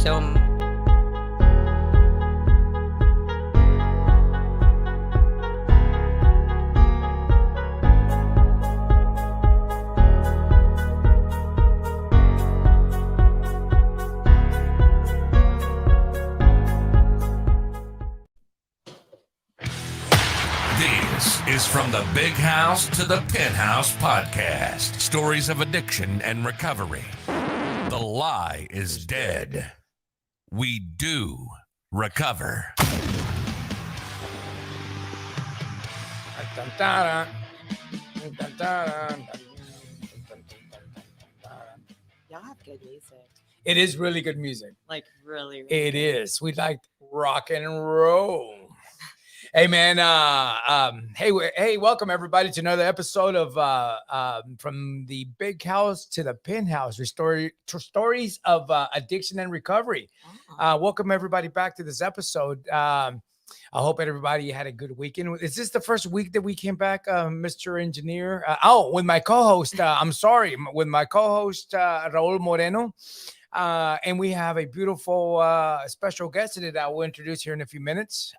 so much. This is From the Big House to the Penthouse podcast. Stories of addiction and recovery. The lie is dead. We do recover. Y'all have good music. It is really good music. Like really It good. is. We like rock and roll. Hey man, hey, welcome everybody to another episode of From the Big House to the Penthouse, stories of addiction and recovery. Welcome everybody back to this episode. I hope everybody had a good weekend. Is this the first week that we came back, Mr. Engineer? With my co-host, with my co-host Raul Moreno. And we have a beautiful special guest today that I will introduce here in a few minutes.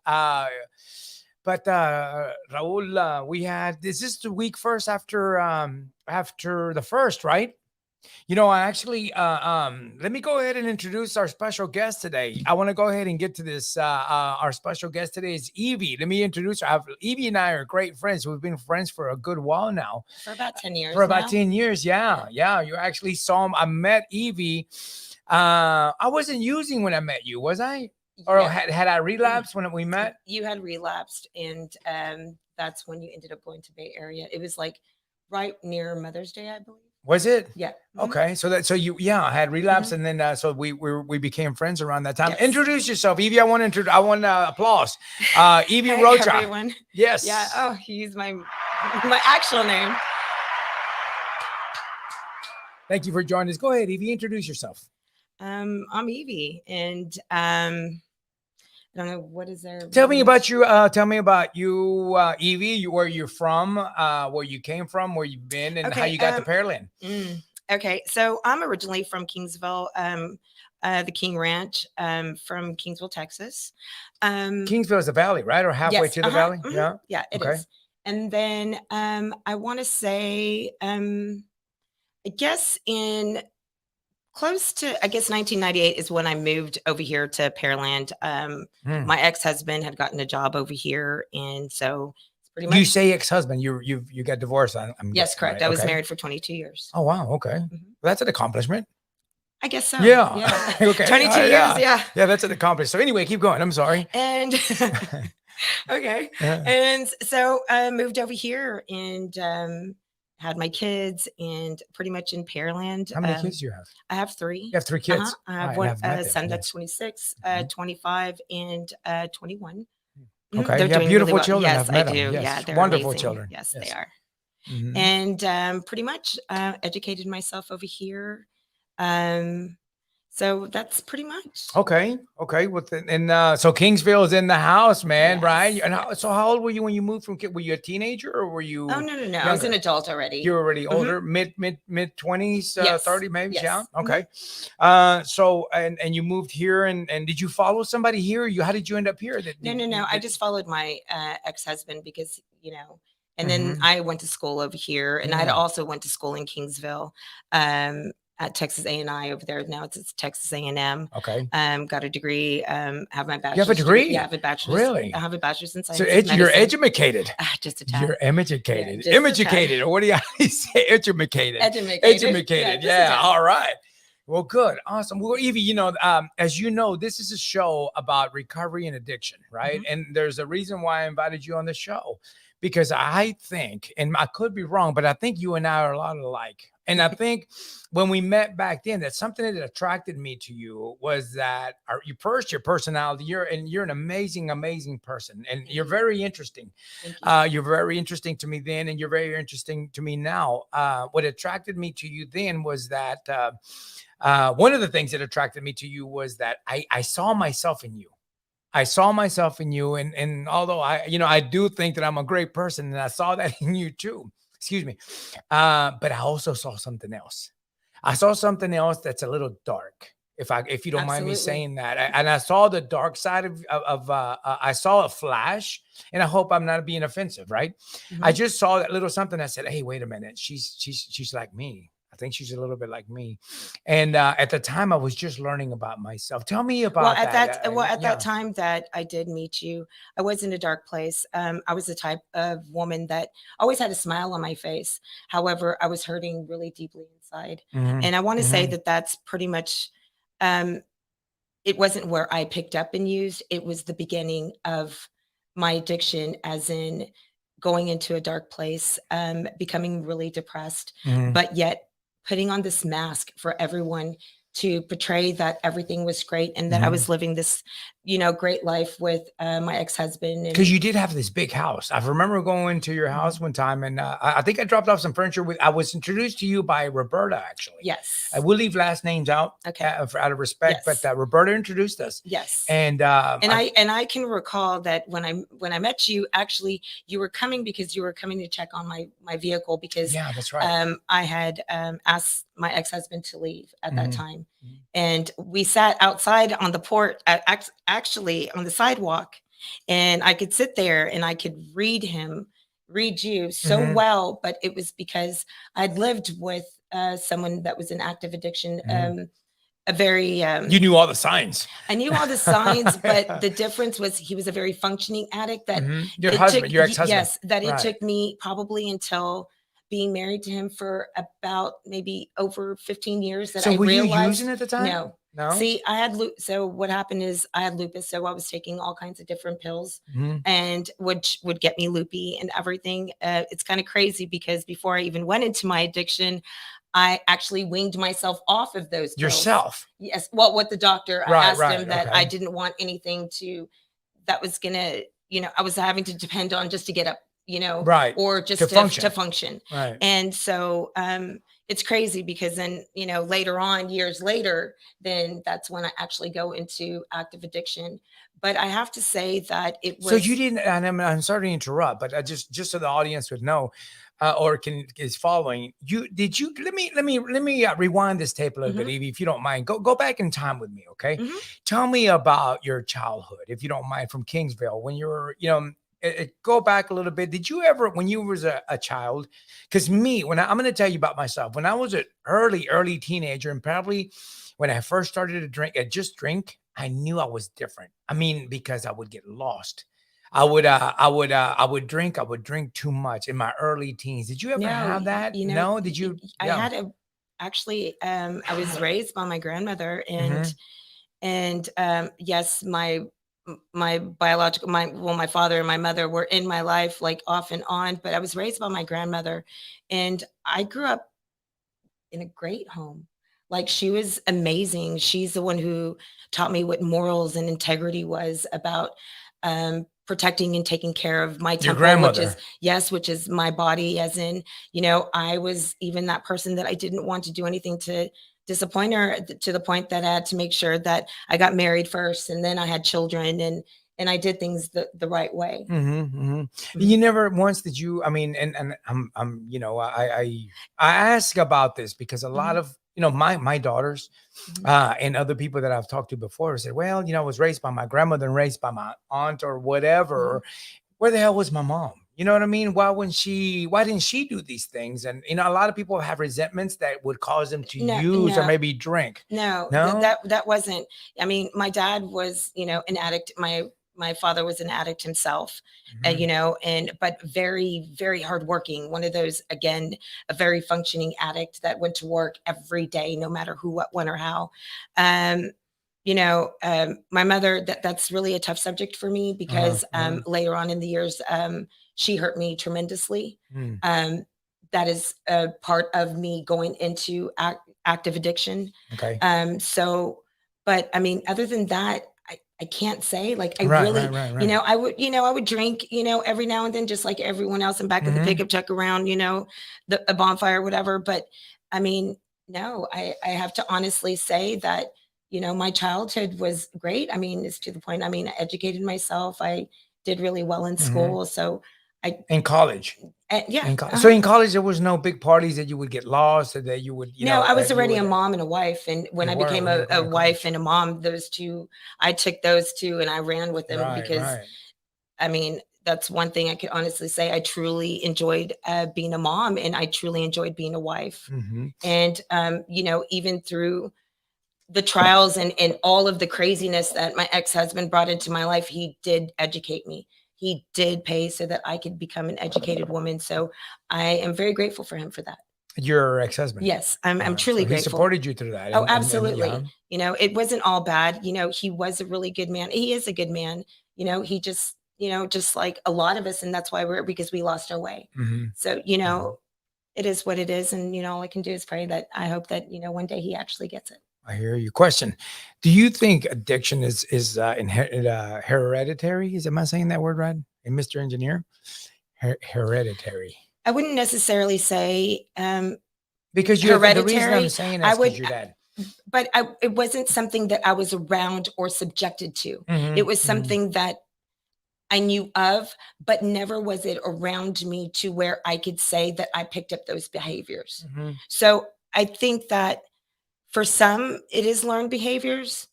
But Raul, this is the week first after the first, right? You know, I actually let me go ahead and introduce our special guest today. I want to go ahead and get to this. Our special guest today is Evie. Let me introduce her. Evie and I are great friends. We've been friends for a good while now. For about 10 years. For about 10 years, yeah. You actually saw him. I met Evie. I wasn't using when I met you, was I? Or Yeah. had I relapsed when we met? You had relapsed, and that's when you ended up going to Bay Area. It was like right near Mother's Day, I believe. Was it? Yeah. Okay. So I had relapsed, and then so we became friends around that time. Yes. Introduce yourself, Evie. I want applause. Evie Hey, Rocha. everyone. Yes. Yeah. Oh, he's my actual name. Thank you for joining us. Go ahead, Evie. Introduce yourself. I'm Evie, and I don't know what is there. Tell me about you. Tell me about you, Evie. Where you're from, where you came from, where you've been, and how you got to Pearland. Okay, so I'm originally from Kingsville, the King Ranch, from Kingsville, Texas. Kingsville is the valley, right, or halfway to the valley? Mm-hmm. Yeah, it is. And then I want to say, I guess in close to, 1998 is when I moved over here to Pearland. My ex-husband had gotten a job over here, and so it's pretty much. You say ex-husband? You got divorced? Yes, correct. Right? I was married for 22 years. Oh wow, okay, that's an accomplishment. I guess so. Yeah. Okay. 22 years. Yeah, that's an accomplishment. So anyway, keep going. I'm sorry. And okay, and so I moved over here and had my kids, and pretty much in Pearland. How many kids do you have? I have 3. You have 3 kids. I have one son that's 26, 25, and 21. Okay, They're doing beautiful really well. children. Yes, I do. Yes. Yes. Yeah, they're wonderful amazing. children. Yes, they are. And pretty much educated myself over here. So that's pretty much. Okay. Well, so Kingsville is in the house, man, Yes. right? And so how old were you when you moved from? Were you a teenager or were you? Oh no! I was an adult already. You're already older, mid 20s, Yes. 30 maybe. Yes. Yeah. Okay. So and you moved here, and did you follow somebody here? How did you end up here? No. I just followed my ex-husband because and then I went to school over here, and I also went to school in Kingsville. At Texas A&I over there. Now it's Texas A&M. Okay. Got a degree. Have my bachelor's. You have a degree? Yeah, I have a bachelor's. Really? I have a bachelor's in science. So you're educated. Just a tad. You're educated. Yeah, just a educated. Or what do you say? Educated. Educated. Yeah. All right. Well, good. Awesome. Well, Evie, as you know, this is a show about recovery and addiction, right? And there's a reason why I invited you on the show, because I think, and I could be wrong, but I think you and I are a lot alike. And I think when we met back then, that something that attracted me to you was that your personality. You're an amazing, amazing person, and you're very interesting. You're very interesting to me then, and you're very interesting to me now. What attracted me to you then was that one of the things that attracted me to you was that I saw myself in you. And although I do think that I'm a great person, and I saw that in you too. Excuse me. But I also saw something else. I saw something else that's a little dark. if you don't mind me Absolutely. saying that. And I saw the dark side of I saw a flash, and I hope I'm not being offensive, right? I Mhm. just saw that little something. I said, hey, wait a minute, she's like me. I think she's a little bit like me. And at the time, I was just learning about myself. Tell me about that. At that Yeah. time that I did meet you, I was in a dark place. I was the type of woman that always had a smile on my face. However, I was hurting really deeply inside. Mhm, And I want to say mhm, that that's pretty much um, it wasn't where I picked up and used. It was the beginning of my addiction, as in going into a dark place, becoming really depressed, mhm, but yet putting on this mask for everyone to portray that everything was great and that I mhm. was living this, great life with my ex-husband. Because And you did have this big house. I remember going to your Mhm. house one time, and I think I dropped off some furniture. I was introduced to you by Roberta, actually. I Yes. will leave last names out Okay. out of respect, but Yes. Roberta introduced us, Yes. and And I can recall that when I met you, actually you were coming because you were coming to check on my vehicle because yeah, that's right. I had asked my ex-husband to leave at that Mhm, time. mhm, And we sat outside on the porch, actually on the sidewalk, and I could sit there and I could read you so mhm, well, but it was because I'd lived with someone that was in active addiction, mhm. a very You knew all the signs. I knew all the signs, but the difference was he was a very functioning addict that Your it took husband, your ex-husband, yes, that it right? took me probably until being married to him for about maybe over 15 years that So I were you using realized at the time? no. No. See, I had so what happened is I had lupus, so I was taking all kinds of different pills Mhm. and which would get me loopy and everything. It's kind of crazy because before I even went into my addiction, I actually weaned myself off of those pills. Yourself, Yes. Well, what the doctor, I right? asked Right. him that I Okay. didn't want anything that was gonna, I was having to depend on just to get up, Right. or To just to function. function. Right. And so it's crazy because then, later on, years later, then that's when I actually go into active addiction. But I have to say that it So you was didn't, and I'm sorry to interrupt, but I just so the audience would know, or can is following you. Did you let me rewind this tape a little bit, mhm, Evie, if you don't mind. Go back in time with me, okay? mhm, Tell me about your childhood, if you don't mind, from Kingsville when you were, go back a little bit. Did you ever, when you was a child? Because me, I'm going to tell you about myself. When I was an early teenager, and probably when I first started to drink, just drink, I knew I was different. I mean, because I would get lost. I would drink too much in my early teens. Did you ever no, have that? No? Did you? I Yeah. had a actually I was raised by my grandmother, and Mhm. yes, my biological my father and my mother were in my life like off and on, but I was raised by my grandmother, and I grew up in a great home. Like, she was amazing. She's the one who taught me what morals and integrity was about, protecting and taking care of my Your temple, which is grandmother. yes, which is my body, as in, I was even that person that I didn't want to do anything to disappoint her, to the point that I had to make sure that I got married first and then I had children, and I did things the right way. Mhm, mhm. Mhm, You never once did you, I mean, and I ask about this because a lot mhm, of, my daughters, mhm. and other people that I've talked to before said, well, I was raised by my grandmother and raised by my aunt or whatever. Mhm. Where the hell was my mom? You know what I mean? Why didn't she do these things? And a lot of people have resentments that would cause them to No, use or no. maybe drink. No, No? that wasn't. I mean, my dad was, an addict. My father was an addict himself, Mhm. and but very, very hardworking. One of those, again, a very functioning addict that went to work every day, no matter who, what, when, or how. Um, my mother. That's really a tough subject for me Uh-huh, because uh-huh. later on in the years, she hurt me tremendously. Mm, Um, that is a part of me going into active addiction. okay. So, but I mean, other than that, I can't say like I Right, right, really, right, right. I would drink, every now and then, just like everyone else, and back of the Mhm. pickup truck around, a bonfire, whatever. But I mean, no, I have to honestly say that, my childhood was great. I mean, it's to the point, I mean, I educated myself. I did really well in Mhm. school. So In college. Yeah. So in college, there was no big parties that you would get lost or that you would, No, I was you already would- a mom and a wife. And when You I were became when you were a going to wife college. and a mom, those two, I took those two and I ran with them because, I mean, that's one thing I could honestly say. I truly enjoyed being a mom, and I truly enjoyed being a wife. Mm-hmm. And, even through the trials and all of the craziness that my ex-husband brought into my life, he did educate me. He did pay so that I could become an educated woman. So I am very grateful for him for that. Your ex-husband. Yes, I'm truly so he grateful. supported you through that. Oh, absolutely. It wasn't all bad. He was a really good man. He is a good man. He just, just like a lot of us, and that's why because we lost our way. Mm-hmm. So, it is what it is. And, all I can do is pray that I hope that, one day he actually gets it. I hear you. Question: do you think addiction is hereditary? Am I saying that word right? And Mr. Engineer, hereditary. I wouldn't necessarily say because you're hereditary. The reason I'm saying that is because your dad. But it wasn't something that I was around or subjected to. Mm-hmm. It was something that I knew of, but never was it around me to where I could say that I picked up those behaviors. Mm-hmm. So I think that for some, it is learned behaviors.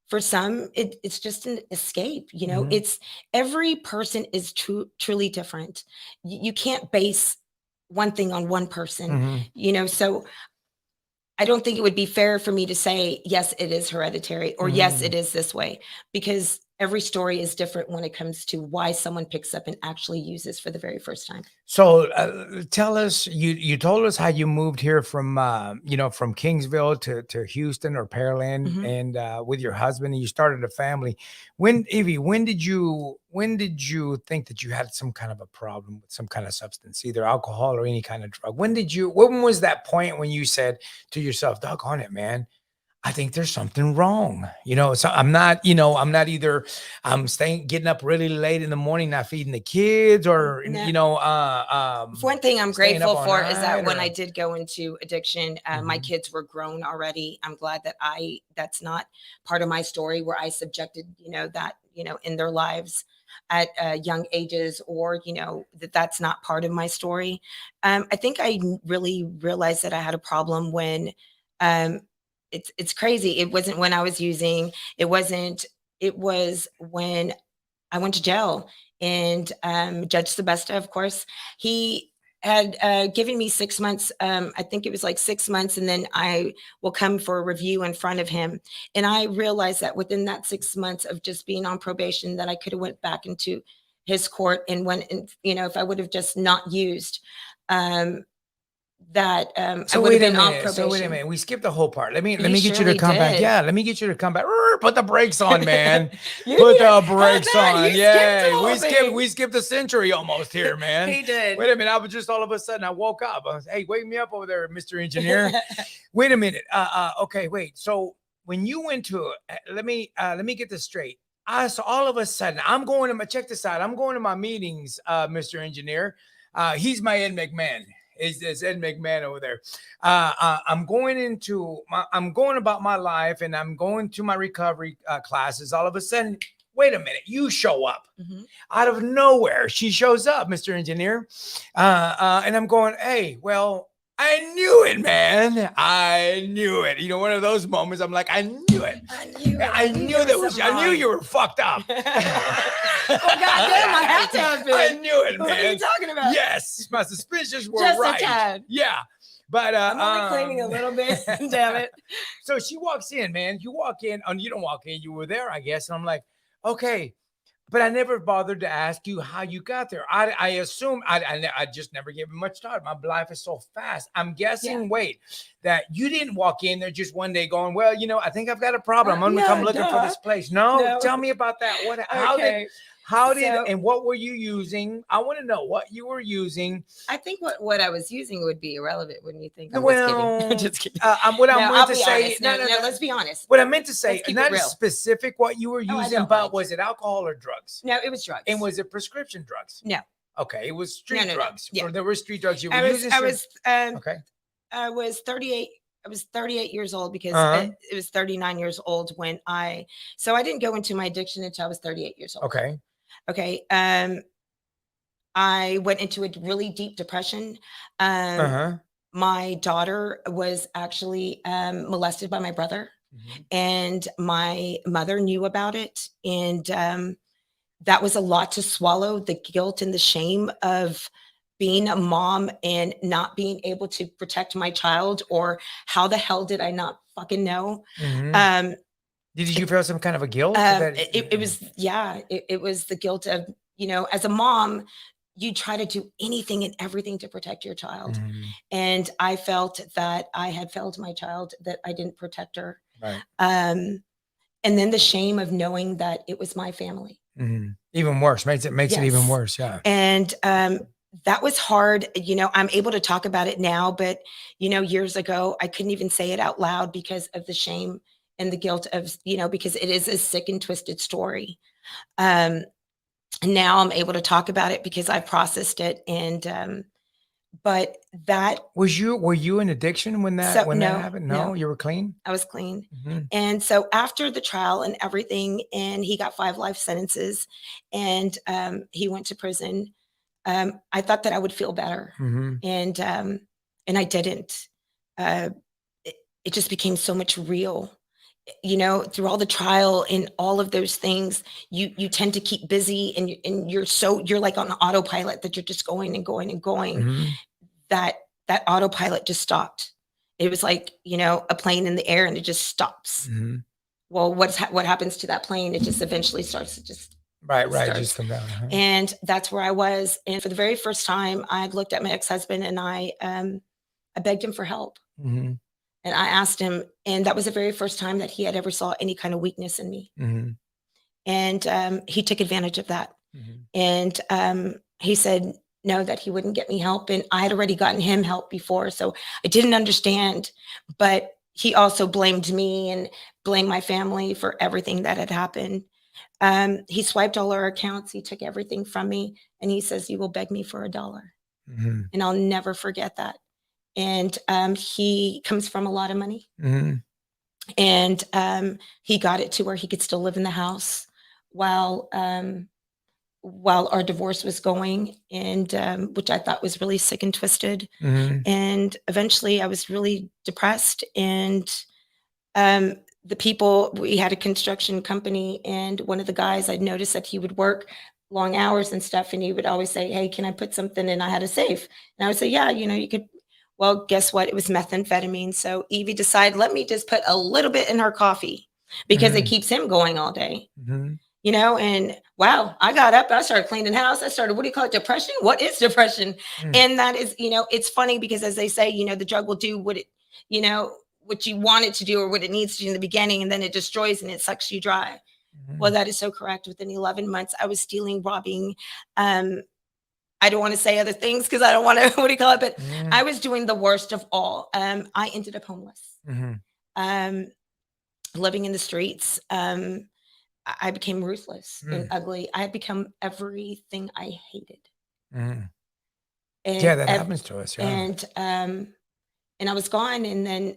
For some, it's just an escape. Mm-hmm. It's every person is truly different. You can't base one thing on one person, Mm-hmm. So I don't think it would be fair for me to say, yes, it is hereditary, or yes, it is this way, because every story is different when it comes to why someone picks up and actually uses for the very first time. So tell us, you told us how you moved here from, from Kingsville to Houston or Pearland, Mm-hmm. and with your husband, and you started a family. Evie, when did you think that you had some kind of a problem with some kind of substance, either alcohol or any kind of drug? When was that point when you said to yourself, doggone it, man, I think there's something wrong. So I'm not either getting up really late in the morning, not feeding the kids, or, one thing I'm grateful for is that when I did. did go into addiction, my kids were grown already. I'm glad that that's not part of my story where I subjected, that, in their lives at young ages, or, that's not part of my story. I think I really realized that I had a problem when, it's crazy. It wasn't when I was using, it was when I went to jail, and Judge Sebesta, of course, he had given me 6 months. I think it was like 6 months, and then I will come for a review in front of him. And I realized that within that 6 months of just being on probation, that I could have went back into his court and went, and if I would have just not used, that So I would wait have a been on minute. probation. So wait a minute. We skipped the whole part. Let me get you to surely come back. did. Yeah, let me get you to come back. Put the brakes on, man. You Put did. the brakes on. You Yeah, skipped the whole thing. we skipped a century almost here, man. He did. Wait a minute. I was just all of a sudden I woke up. I was, hey, wake me up over there, Mr. Engineer. Wait a minute. Okay, wait. So when you went to let me get this straight. So all of a sudden I'm going to check this out. I'm going to my meetings, Mr. Engineer. He's my Ed McMahon. Is Ed McMahon over there. I'm going about my life, and I'm going to my recovery classes. All of a sudden, wait a minute, you show up out of nowhere. She shows up, Mr. Engineer. And I'm going, hey, well, I knew it, man. I knew it. One of those moments I'm like, I knew it. I knew you were fucked up. Oh, goddamn, I had to have been. I knew it, man. What are you talking about? Yes, my suspicions were Just right. a tad. Yeah. But I'm only claiming a little bit. Damn it. So she walks in, man. You walk in, and you don't walk in, you were there, I guess. And I'm like, okay. But I never bothered to ask you how you got there. I assume I just never gave it much thought. My life is so fast. I'm guessing, wait, that you didn't walk in there just one day going, well, I think I've got a problem. I'm going to come looking for this place. No, tell me about that. How did and what were you using? I want to know what you were using. I think what I was using would be irrelevant, wouldn't you think? I'm just kidding. What I meant to say. No, let's be honest. What I meant to say, not real. specific what you were using, but was it alcohol or drugs? No, it was drugs. And was it prescription drugs? No. Okay, it was street drugs. Yeah. Or there were street drugs you were using. Okay. I was 38. I was 38 years old because it was 39 years old when so I didn't go into my addiction until I was 38 years old. Okay. Okay. I went into a really deep depression. Uh-huh. My daughter was actually molested by my brother, and my mother knew about it. And that was a lot to swallow, the guilt and the shame of being a mom and not being able to protect my child, or how the hell did I not fucking know? Mhm. Um, Did you feel some kind of a guilt it was, yeah, it was the guilt of, as a mom, you try to do anything and everything to protect your child. Mhm. And I felt that I had failed my child, that I didn't protect her. Right. And then the shame of knowing that it was my family. Mhm. Even worse, makes it even Yes. worse, yeah. And that was hard. I'm able to talk about it now, but years ago, I couldn't even say it out loud because of the shame and the guilt of, because it is a sick and twisted story. Um, and now I'm able to talk about it because I processed it. And but that Were you in addiction when so that no, happened? No, no, you were clean? I was clean. Mhm. And so after the trial and everything, and he got 5 life sentences, and he went to prison. I thought that I would feel better, Mhm. and I didn't. Uh, it just became so much real. Through all the trial and all of those things, you tend to keep busy, and you're like on autopilot, that you're just going and going and going. Mhm. That that autopilot just stopped. It was like a plane in the air, and it just stops. Mhm. Well, what happens to that plane? It just eventually starts to just Right, just starts. come down, And that's where I was. And for the very first time, I looked at my ex-husband, and I begged him for help. Mhm. And I asked him, and that was the very first time that he had ever saw any kind of weakness in me. Mhm. And he took advantage of that. Mhm. And he said no, that he wouldn't get me help. And I had already gotten him help before, so I didn't understand. But he also blamed me and blamed my family for everything that had happened. He swiped all our accounts. He took everything from me, and he says, "You will beg me for $1." Mhm. And I'll never forget that. And he comes from a lot of money, Mhm. and he got it to where he could still live in the house while while our divorce was going, and which I thought was really sick and twisted. Mhm. And eventually, I was really depressed, and um, we had a construction company, and one of the guys, I'd noticed that he would work long hours and stuff, and he would always say, "Hey, can I put something in?" I had a safe, and I would say, "Yeah, you could." Well, guess what? It was methamphetamine. So Evie decided, let me just put a little bit in her coffee because it Mhm. keeps him going all day. Mhm. And wow, I got up, I started cleaning the house. I started, what do you call it? Depression? What is depression? Mm. And that is, it's funny because, as they say, the drug will do you know, what you want it to do or what it needs to do in the beginning, and then it destroys and it sucks you dry. Well, Mhm. that is so correct. Within 11 months, I was stealing, robbing. Um, I don't want to say other things because I don't want to, what do you call it? But Mhm. I was doing the worst of all. I ended up homeless, Mhm. um, living in the streets. I became ruthless and Mm. ugly. I had become everything I hated. Mhm. Yeah, And that happens to us, yeah. and I was gone. And then,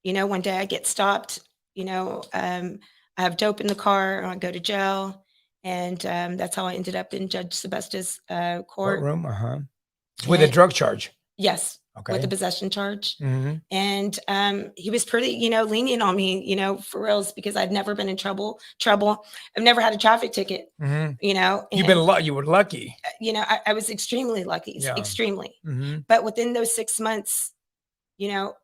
one day I get stopped. I have dope in the car. I go to jail, and that's how I ended up in Judge Sebastia's court. Courtroom, uh-huh. With a And drug charge? yes, with a Okay. possession charge. Mhm. And he was pretty, lenient on me, for reals, because I'd never been in trouble. I've never had a traffic ticket, Mhm. and You were lucky. I was extremely lucky, Yeah. extremely. Mhm. But within those 6 months, you know,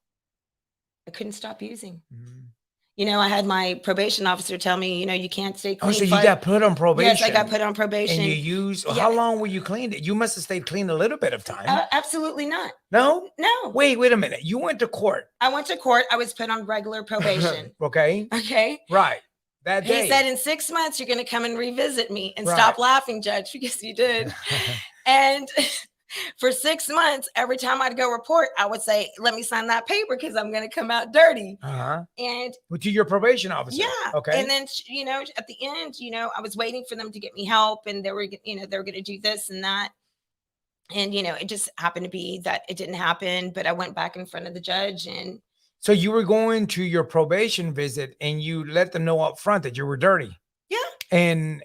I couldn't stop using. Mhm. I had my probation officer tell me, you can't stay Oh, clean. so you got put on Yes, I got probation put on and you probation. used Yeah, how long were you clean? You must have stayed clean a little bit of time. absolutely not. No? No, Wait a minute. You went to court. I went to court. I was put on regular probation. Okay. Okay. Right. That He day. said, in 6 months, you're going to come and revisit me. And Right. stop laughing, Judge, because you did. And for 6 months, every time I'd go report, I would say, let me sign that paper because I'm going to come out dirty. Uh-huh. And To your probation officer. yeah. Okay. And then, at the end, I was waiting for them to get me help, and they were going to do this and that. And, it just happened to be that it didn't happen, but I went back in front of the judge, and So you were going to your probation visit and you let them know up front that you were dirty. yeah. And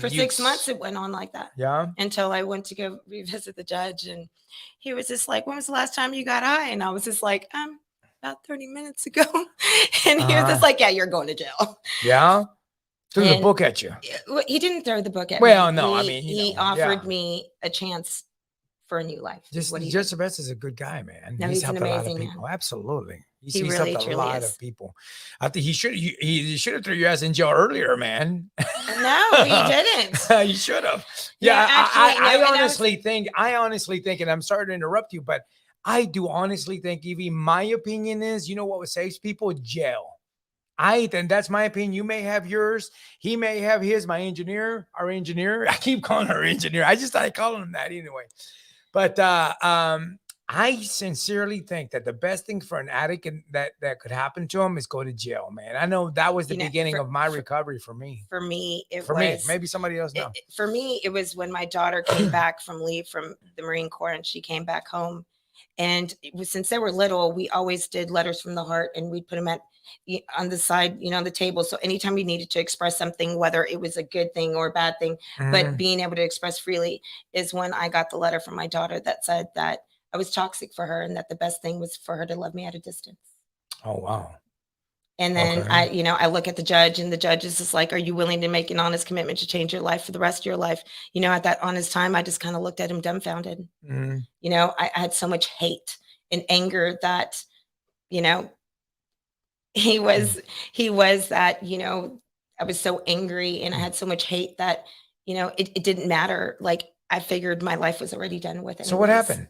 For 6 months, it went on like that. Yeah. Until I went to go revisit the judge, and he was just like, "When was the last time you got high?" And I was just like, about 30 minutes ago. And he was just like, "Yeah, you're going to jail." Yeah. Threw the And book at you. he didn't throw the book at Well, me. no, I He, mean, he offered me a chance for a new life. Is what he Judge did. Sebest is a good guy, man. No, he's an helped a lot of amazing people. man. Absolutely. He He's really, helped a truly lot is. of people. I think he should have threw your ass in jail earlier, man. No, he didn't. You should have. Yeah, Yeah, actually, no, I and I was- honestly think, and I'm sorry to interrupt you, but I do honestly think, Evie, my opinion is, you know what saves people? Jail. And that's my opinion. You may have yours. He may have his. My engineer, our engineer. I keep calling her engineer. I just started calling him that anyway. But I sincerely think that the best thing for an addict that could happen to him is go to jail, man. I know that was the beginning of my recovery for me. For me, Maybe somebody else knows. For me, it was when my daughter came back from leave from the Marine Corps, and she came back home. And since they were little, we always did letters from the heart, and we'd put them on the side, on the table. So anytime we needed to express something, whether it was a good thing or a bad thing, but being able to express freely, is when I got the letter from my daughter that said that I was toxic for her, and that the best thing was for her to love me at a distance. Oh, wow. And then I look at the judge, and the judge is just like, "Are you willing to make an honest commitment to change your life for the rest of your life?" At that honest time, I just kind of looked at him dumbfounded. I had so much hate and anger that, he was that, I was so angry, and I had so much hate that, it didn't matter. Like, I figured my life was already done with. So what happened?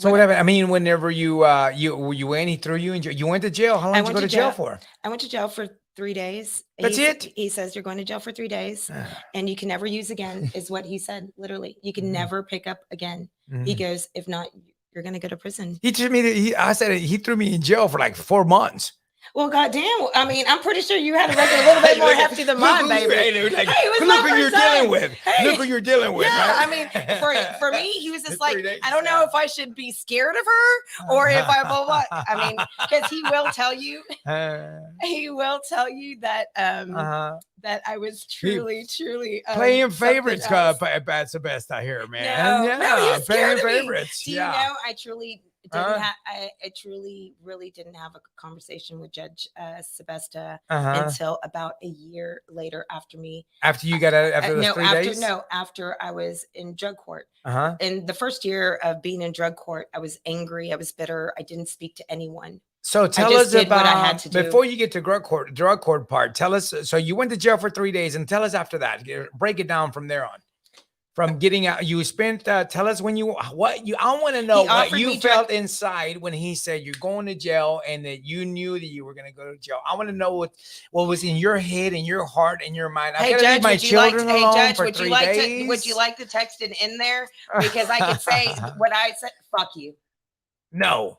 What happened? I mean, whenever you went, he threw you in jail. You went to jail. How long did you go to jail for? I went to jail for 3 days. That's it? He says you're going to jail for 3 days, and you can never use again, is what he said. Literally, you can never pick up again. He goes, if not, you're going to go to prison. He told me I said he threw me in jail for like 4 months. Well, goddamn. I mean, I'm pretty sure you had a record a little bit more hefty than mine, baby. Look who you're dealing with. Look who you're dealing with. Yeah, right? I mean, for me, he was just like, I don't know if I should be scared of her or if I blah blah. I mean, because he will tell you that that I was truly playing favorites. Bad Sebest out here, man. No, he was playing scared of me. favorites. Do you know? I truly didn't I truly really didn't have a conversation with Judge Sebesta until about a year later after you got out after those 3 days? After I was in drug court. In the first year of being in drug court, I was angry, I was bitter, I didn't speak to anyone. So tell us about what I had to do. Before you get to drug court part, tell us. So you went to jail for 3 days, and tell us after that. Break it down from there on. From getting out, you spent. Tell us I want to know what you felt inside when he said you're going to jail, and that you knew that you were going to go to jail. I want to know what was in your head and your heart and your mind. Hey, Judge, would you like to text it in there, because I could say what I said? Fuck you. No.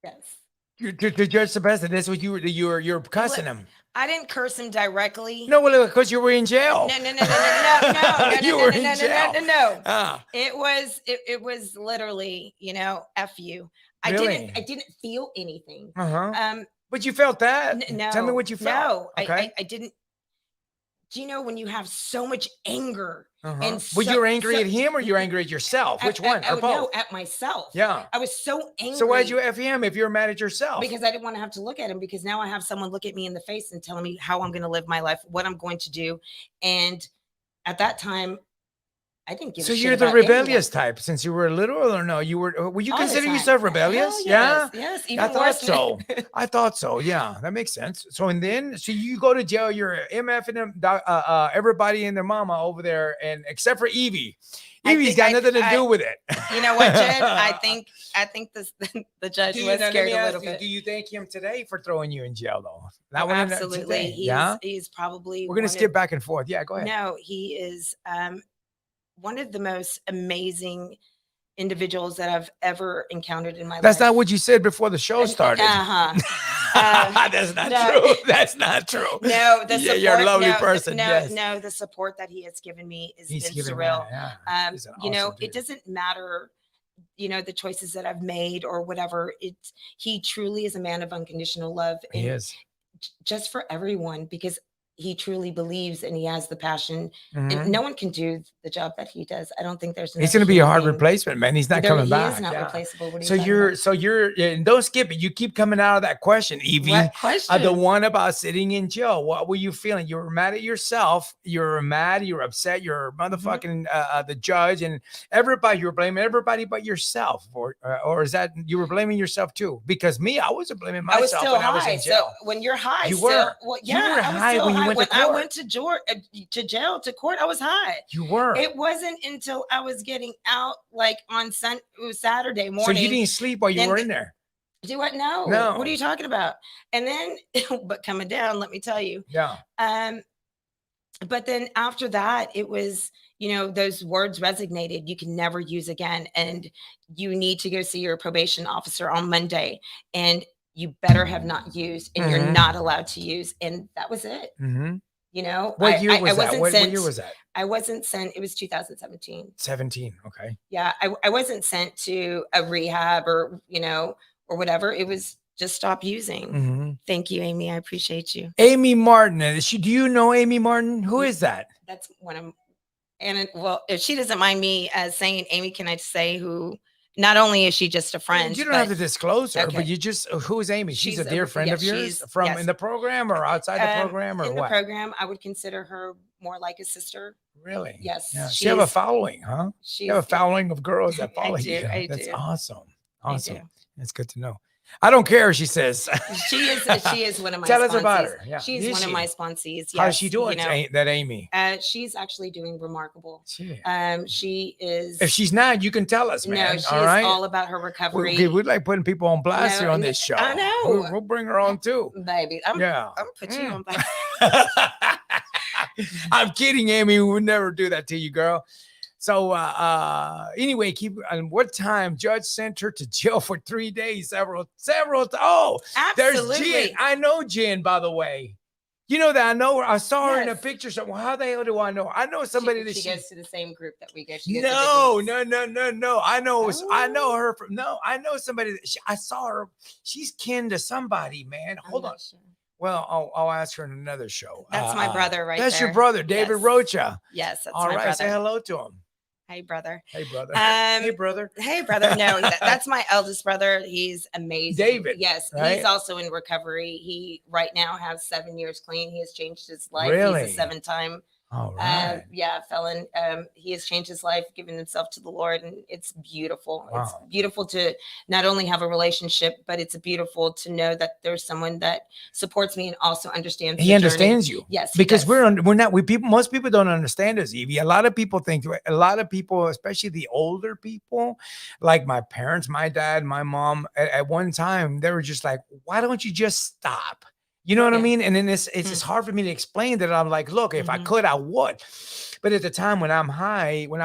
Yes. To Judge Sebesta, that's what you're cussing him. I didn't curse him directly. No, well, because you were in jail. No. You were in jail. No. It was literally, F you. Really? I didn't feel anything. But you felt that. No. Tell me what you felt. No, okay. I didn't. Do you know when you have so much anger? And were you angry at him, or you're angry at yourself? Which one? Or both? No, at myself. Yeah. I was so angry. So why'd you F him if you're mad at yourself? Because I didn't want to have to look at him, because now I have someone look at me in the face and telling me how I'm going to live my life, what I'm going to do. And at that time, I didn't give a shit. So you're the rebellious type since you were little, or no? Were you consider yourself rebellious? Yes, yes. Even I thought so. I thought so. Yeah, that makes sense. So so you go to jail. You're MF and them, everybody and their mama over there, and except for Evie. Evie's got nothing to do with it. You know what, Jed? I think the judge was scared a little bit. Do you thank him today for throwing you in jail, though? Absolutely. He's probably. We're gonna skip back and forth. Yeah, go ahead. No, he is one of the most amazing individuals that I've ever encountered in my life. That's not what you said before the show started. That's not true. That's not true. No, you're a lovely person. No, the support that he has given me has been surreal. It doesn't matter, the choices that I've made or whatever. He truly is a man of unconditional love. He is. just for everyone, because he truly believes and he has the passion, and Mhm. no one can do the job that he does. I don't think there's He's another going to be a human hard being. replacement, man. He's not There- coming he back. is not Yeah. replaceable. What are you So talking you're, about? so you're, and don't skip it. You keep coming out of that question, Evie. What question? The one about sitting in jail. What were you feeling? You were mad at yourself. You were mad. You were upset. You're motherfucking the judge and everybody. You were blaming everybody but yourself, or is that you were blaming yourself too? Because me, I wasn't blaming I myself was still when I was high. in So jail. when you're high, You still, were. well, You yeah, were I was high still when you high. went to When I court. went to jail, to court, I was high. You were. It wasn't until I was getting out, like on it was Saturday So morning. you didn't sleep while you then were the- in there. Do what? No. No. What are you talking about? And then, but coming down, let me tell you. Yeah. But then after that, it was, those words resonated. You can never use again. And you need to go see your probation officer on Monday. And you better have not used, and you're Mhm. not allowed to use. And that was it. Mm-hmm. What year was that? wasn't What sent. year was that? I wasn't sent. It was 2017. 17. Okay. Yeah. I wasn't sent to a rehab or whatever. It was just stop using. Mm-hmm. Thank you, Amy. I appreciate you. Amy Martin. Do you know Amy Martin? Who is that? That's one of, well, if she doesn't mind me saying, Amy, can I say who? Not only is she just a friend, You don't have to disclose her, okay. but you just, who is Amy? She's a dear friend of yours yes. in the program or outside the program or in what? the program, I would consider her more like a sister. Really? Yes. Yeah. She have a following, huh? You have a following of girls that follow you. That's do. awesome. Awesome. I do. That's good to know. I don't care, she says. She is one of my Tell sponsees. us about her. Yeah. She's one of my sponsees. Yes. How's she doing, that Amy? She's actually doing remarkable. Gee. She is. If she's not, you can tell us, man. No, she's all right? all about her recovery. We like putting people on blast here on this show. I know. We'll bring her on too. Baby, I'm put you on blast. I'm kidding, Amy. We would never do that to you, girl. So anyway, what time judge sent her to jail for 3 days, several. Oh, absolutely. There's Jen. I know Jen, by the way. You know that I know her. I saw her in a picture. So how the hell do I know? I know somebody that she goes to the same group that we go. No. I know her from. No, I know somebody. I saw her. She's kin to somebody, man. Hold on. Sure. Well, I'll ask her in another show. That's my brother, right? That's your brother, David Rocha. Yes, that's all my right. brother. Say hello to him. Hey, brother. Hey, brother. Hey, brother. Hey, brother. No, that's my eldest brother. He's amazing. David. Yes. Right? He's also in recovery. He right now has 7 years clean. He has changed his life. Really? He's a 7-time all right. felon. He has changed his life, given himself to the Lord, and it's beautiful. Wow. It's beautiful to not only have a relationship, but it's beautiful to know that there's someone that supports me and also understands. He understands you. Yes, because most people don't understand us, Evie. A lot of people, especially the older people, like my parents, my dad, my mom, at one time, they were just like, why don't you just stop? You know what I mean? And then it's just hard for me to explain that. I'm like, look, if I could, I would. But at the time when I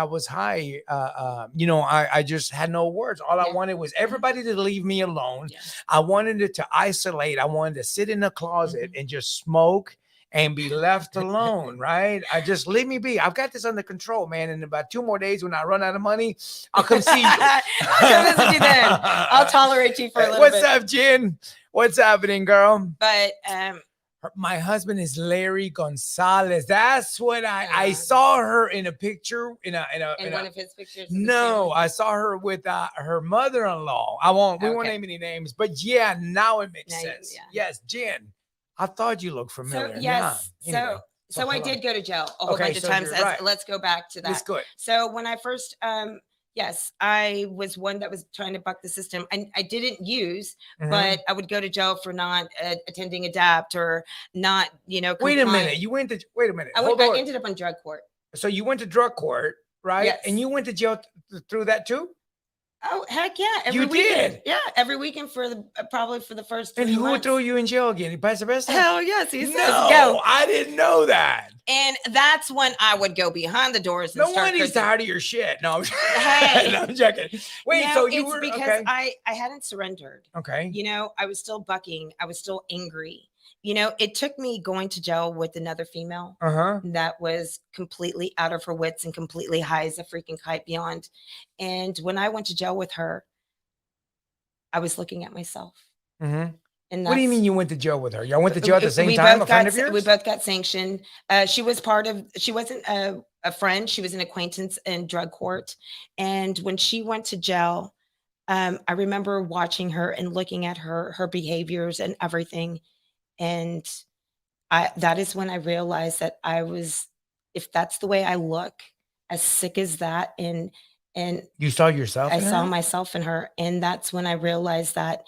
was high, I just had no words. All I wanted was everybody to leave me alone. Yeah. I wanted it to isolate. I wanted to sit in a closet and just smoke and be left alone, right? I just leave me be. I've got this under control, man. In about 2 more days, when I run out of money, I'll come see you. I'll come visit you then. I'll tolerate you for a little bit. What's up, Jen? What's happening, girl? But my husband is Larry Gonzalez. That's what I saw her in a picture in one of his pictures. No, I saw her with her mother-in-law. We won't name any names, but yeah, now it makes sense. Yes, Jen. I thought you looked familiar. So, yes. Yeah. Anyway, so I did go to jail a whole bunch of times. Let's go back to that. That's good. So when I first, yes, I was one that was trying to buck the system. I didn't use, but I would go to jail for not attending ADAPT or not, Wait a minute. Wait a minute. I ended up on drug court. So you went to drug court, right? Yes. And you went to jail through that too? Oh, heck yeah. You did? Yeah, every weekend probably for the first 3 months. And who threw you in jail again? Pastor Besta? Hell yes. He says, no, go. I didn't know that. And that's when I would go behind the doors. No one is tired of your shit. No, hey. No, I'm joking. Wait, no, so you it's were because I hadn't surrendered. Okay. I was still bucking. I was still angry. It took me going to jail with another female that was completely out of her wits and completely high as a freaking kite beyond. And when I went to jail with her, I was looking at myself. And And What do you that's- mean you went to jail with her? Y'all went to jail at the same we time, both a friend got of yours? we both got sanctioned. She wasn't a friend. She was an acquaintance in drug court. And when she went to jail, I remember watching her and looking at her behaviors and everything. And that is when I realized that if that's the way I look, as sick as that, and You saw yourself I in saw her? myself in her. And that's when I realized that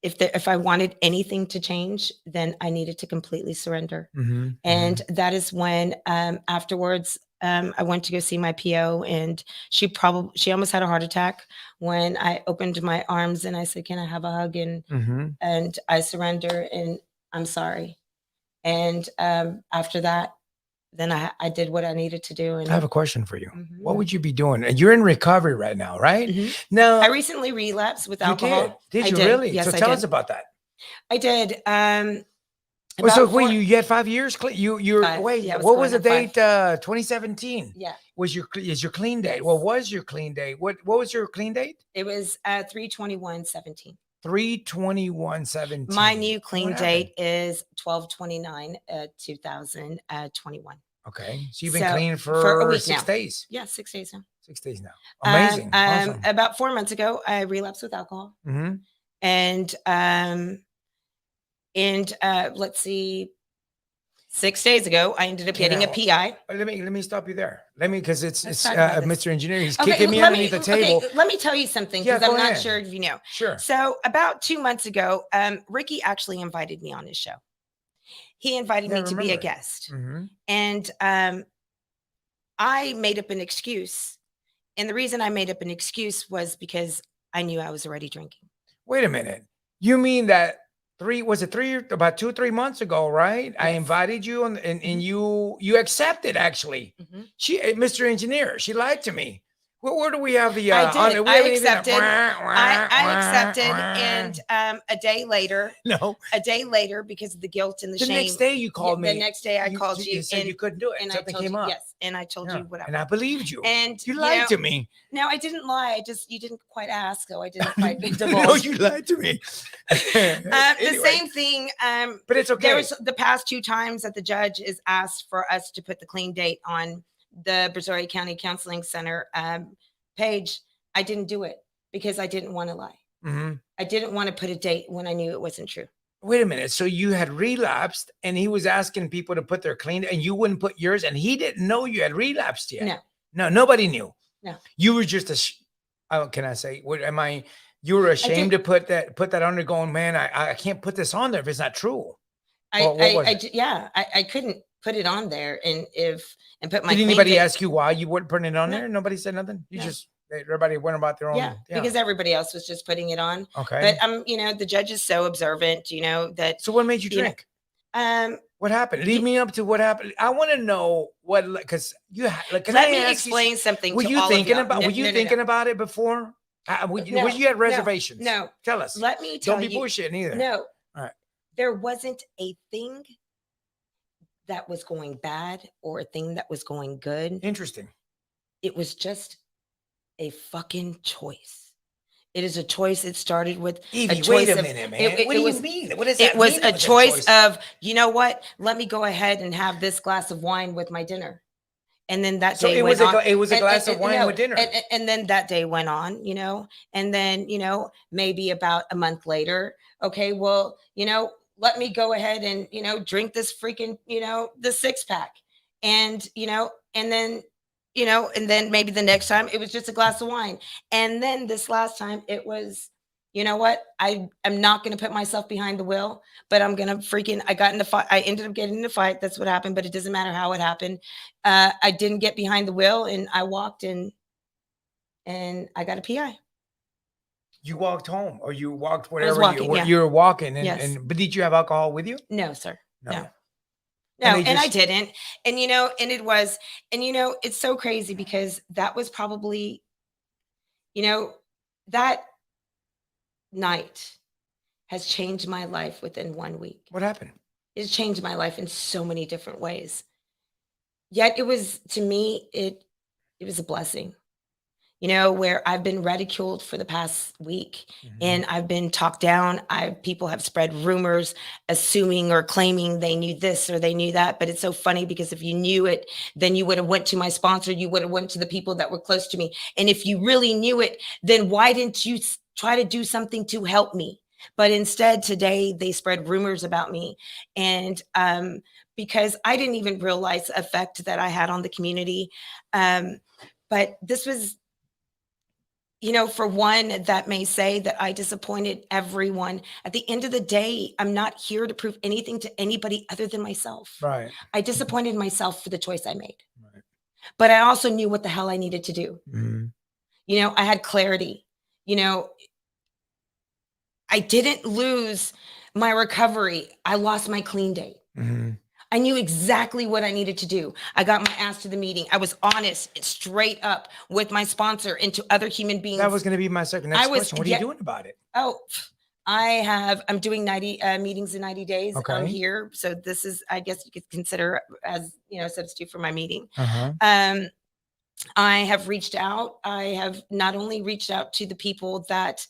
if I wanted anything to change, then I needed to completely surrender. Mhm, And mhm. that is when afterwards I went to go see my PO, and she almost had a heart attack when I opened my arms and I said, "Can I have a hug?" Mhm. And I surrender and I'm sorry. And after that, then I did what I needed to do. I have a question for you. Mhm. What would you be doing? And you're in recovery right now, right? Mhm. Now, I recently relapsed with you alcohol. did I you did. really? Yes, So I tell did. us about that. I did. Well, so About wait, four, you had 5 years clean. You're five. wait. Yeah, I was What was the going on date? 5. 2017 Yeah, was your clean date. Yes. What was your clean date? What was your clean date? it was 3/21/17. 3/21/17. My new What clean happened? date is 12/29 2021. Okay, so you've been So clean for a for week 6 now. days. Yeah, 6 days now. 6 days now. Amazing. Awesome. About 4 months ago, I relapsed with alcohol, Mhm. and let's see, 6 days ago, I ended up Can getting a I- PI. Let me stop you there. Let me because Let's it's talk about this. Mr. Engineer. He's Okay, kicking me let underneath the table. Okay, let me tell you something Yeah, because go I'm not ahead. sure if you know. Sure. So about 2 months ago, Ricky actually invited me on his show. He invited Yeah, I me to be a remember. guest, Mhm. and I made up an excuse. And the reason I made up an excuse was because I knew I was already drinking. Wait a minute. You mean that about 2 or 3 months ago, right? I Yes. invited you and Mhm. you accepted actually. Mhm. Mr. Engineer, she lied to me. Where do we have the I did. do we I have anything that- accepted. I accepted, and a day later, no. because of the guilt and the The shame. next day you called me. The next day I called you, You said and you couldn't do it. and I Something told came you up. yes, and I told Yeah. you whatever. And I believed you. And You lied to me. No, I didn't lie. You didn't quite ask, so I didn't quite No, divulge. you lied to me. The Anyway, same thing. but it's okay. There was the past 2 times that the judge is asked for us to put the clean date on the Brazoria County Counseling Center page. I didn't do it because I didn't want to lie. Mhm. I didn't want to put a date when I knew it wasn't true. Wait a minute. So you had relapsed and he was asking people to put their clean and you wouldn't put yours and he didn't know you had relapsed yet. No. No, nobody knew. No. You were just can I say, you were ashamed to put that on there going, man, I can't put this on there if it's not true. What was it? I couldn't put it on there and put my Did clean anybody date. ask you why you wouldn't put it on No. there? Nobody said nothing. No. Everybody went about their own. Yeah, because everybody else was just putting it on. Okay. But the judge is so observant, that So what made you drink? What happened? Lead me up to what happened. I want to know because you like. Let me explain something. Were to you all thinking of y'all. about? No, Were you no, no, thinking no. about it before? Were No, you had no, reservations? no. Tell us. Let me tell Don't be you. bullshitting either. No. All right. There wasn't a thing that was going bad or a thing that was going good. Interesting. It was just a fucking choice. It is a choice. It started with Evie, a choice wait a of, minute, man. It, What do was, you mean? What does it that was mean? a It was choice of, you know what? Let me go ahead and have this glass of wine with my dinner. And then that So day it went was on. it was a glass of wine no, with dinner. And then that day went on, and then, maybe about a month later, okay, well, let me go ahead and, drink this freaking, the 6-pack. And, and then, and then maybe the next time it was just a glass of wine. And then this last time it was, you know what? I am not going to put myself behind the wheel, but I'm going to I got in a fight. I ended up getting in a fight. That's what happened, but it doesn't matter how it happened. I didn't get behind the wheel and I walked in and I got a PI. You walked home or you walked I was wherever walking, yeah. you were walking Yes. but did you have alcohol with you? No, sir. No. And And I didn't. And, and it was, and, it's so crazy because that was probably, that night has changed my life within 1 week. What happened? It's changed my life in so many different ways. Yet it was, to me, it was a blessing. where I've been ridiculed for the past week Mhm. and I've been talked down. People have spread rumors, assuming or claiming they knew this or they knew that. But it's so funny because if you knew it, then you would have went to my sponsor. You would have went to the people that were close to me. And if you really knew it, then why didn't you try to do something to help me? But instead, today they spread rumors about me, and because I didn't even realize the effect that I had on the community. But this was, for one that may say that I disappointed everyone. At the end of the day, I'm not here to prove anything to anybody other than myself. Right. I disappointed myself for the choice I made, Right. but I also knew what the hell I needed to do. Mhm. I had clarity. I didn't lose my recovery. I lost my clean date. Mhm. I knew exactly what I needed to do. I got my ass to the meeting. I was honest, straight up with my sponsor and to other human beings. That was going to be my next question. What are you doing about it? Oh, I'm doing 90 meetings in 90 days. Okay. I'm here. So this is, I guess you could consider as, a substitute for my meeting. Uh-huh. I have reached out. I have not only reached out to the people that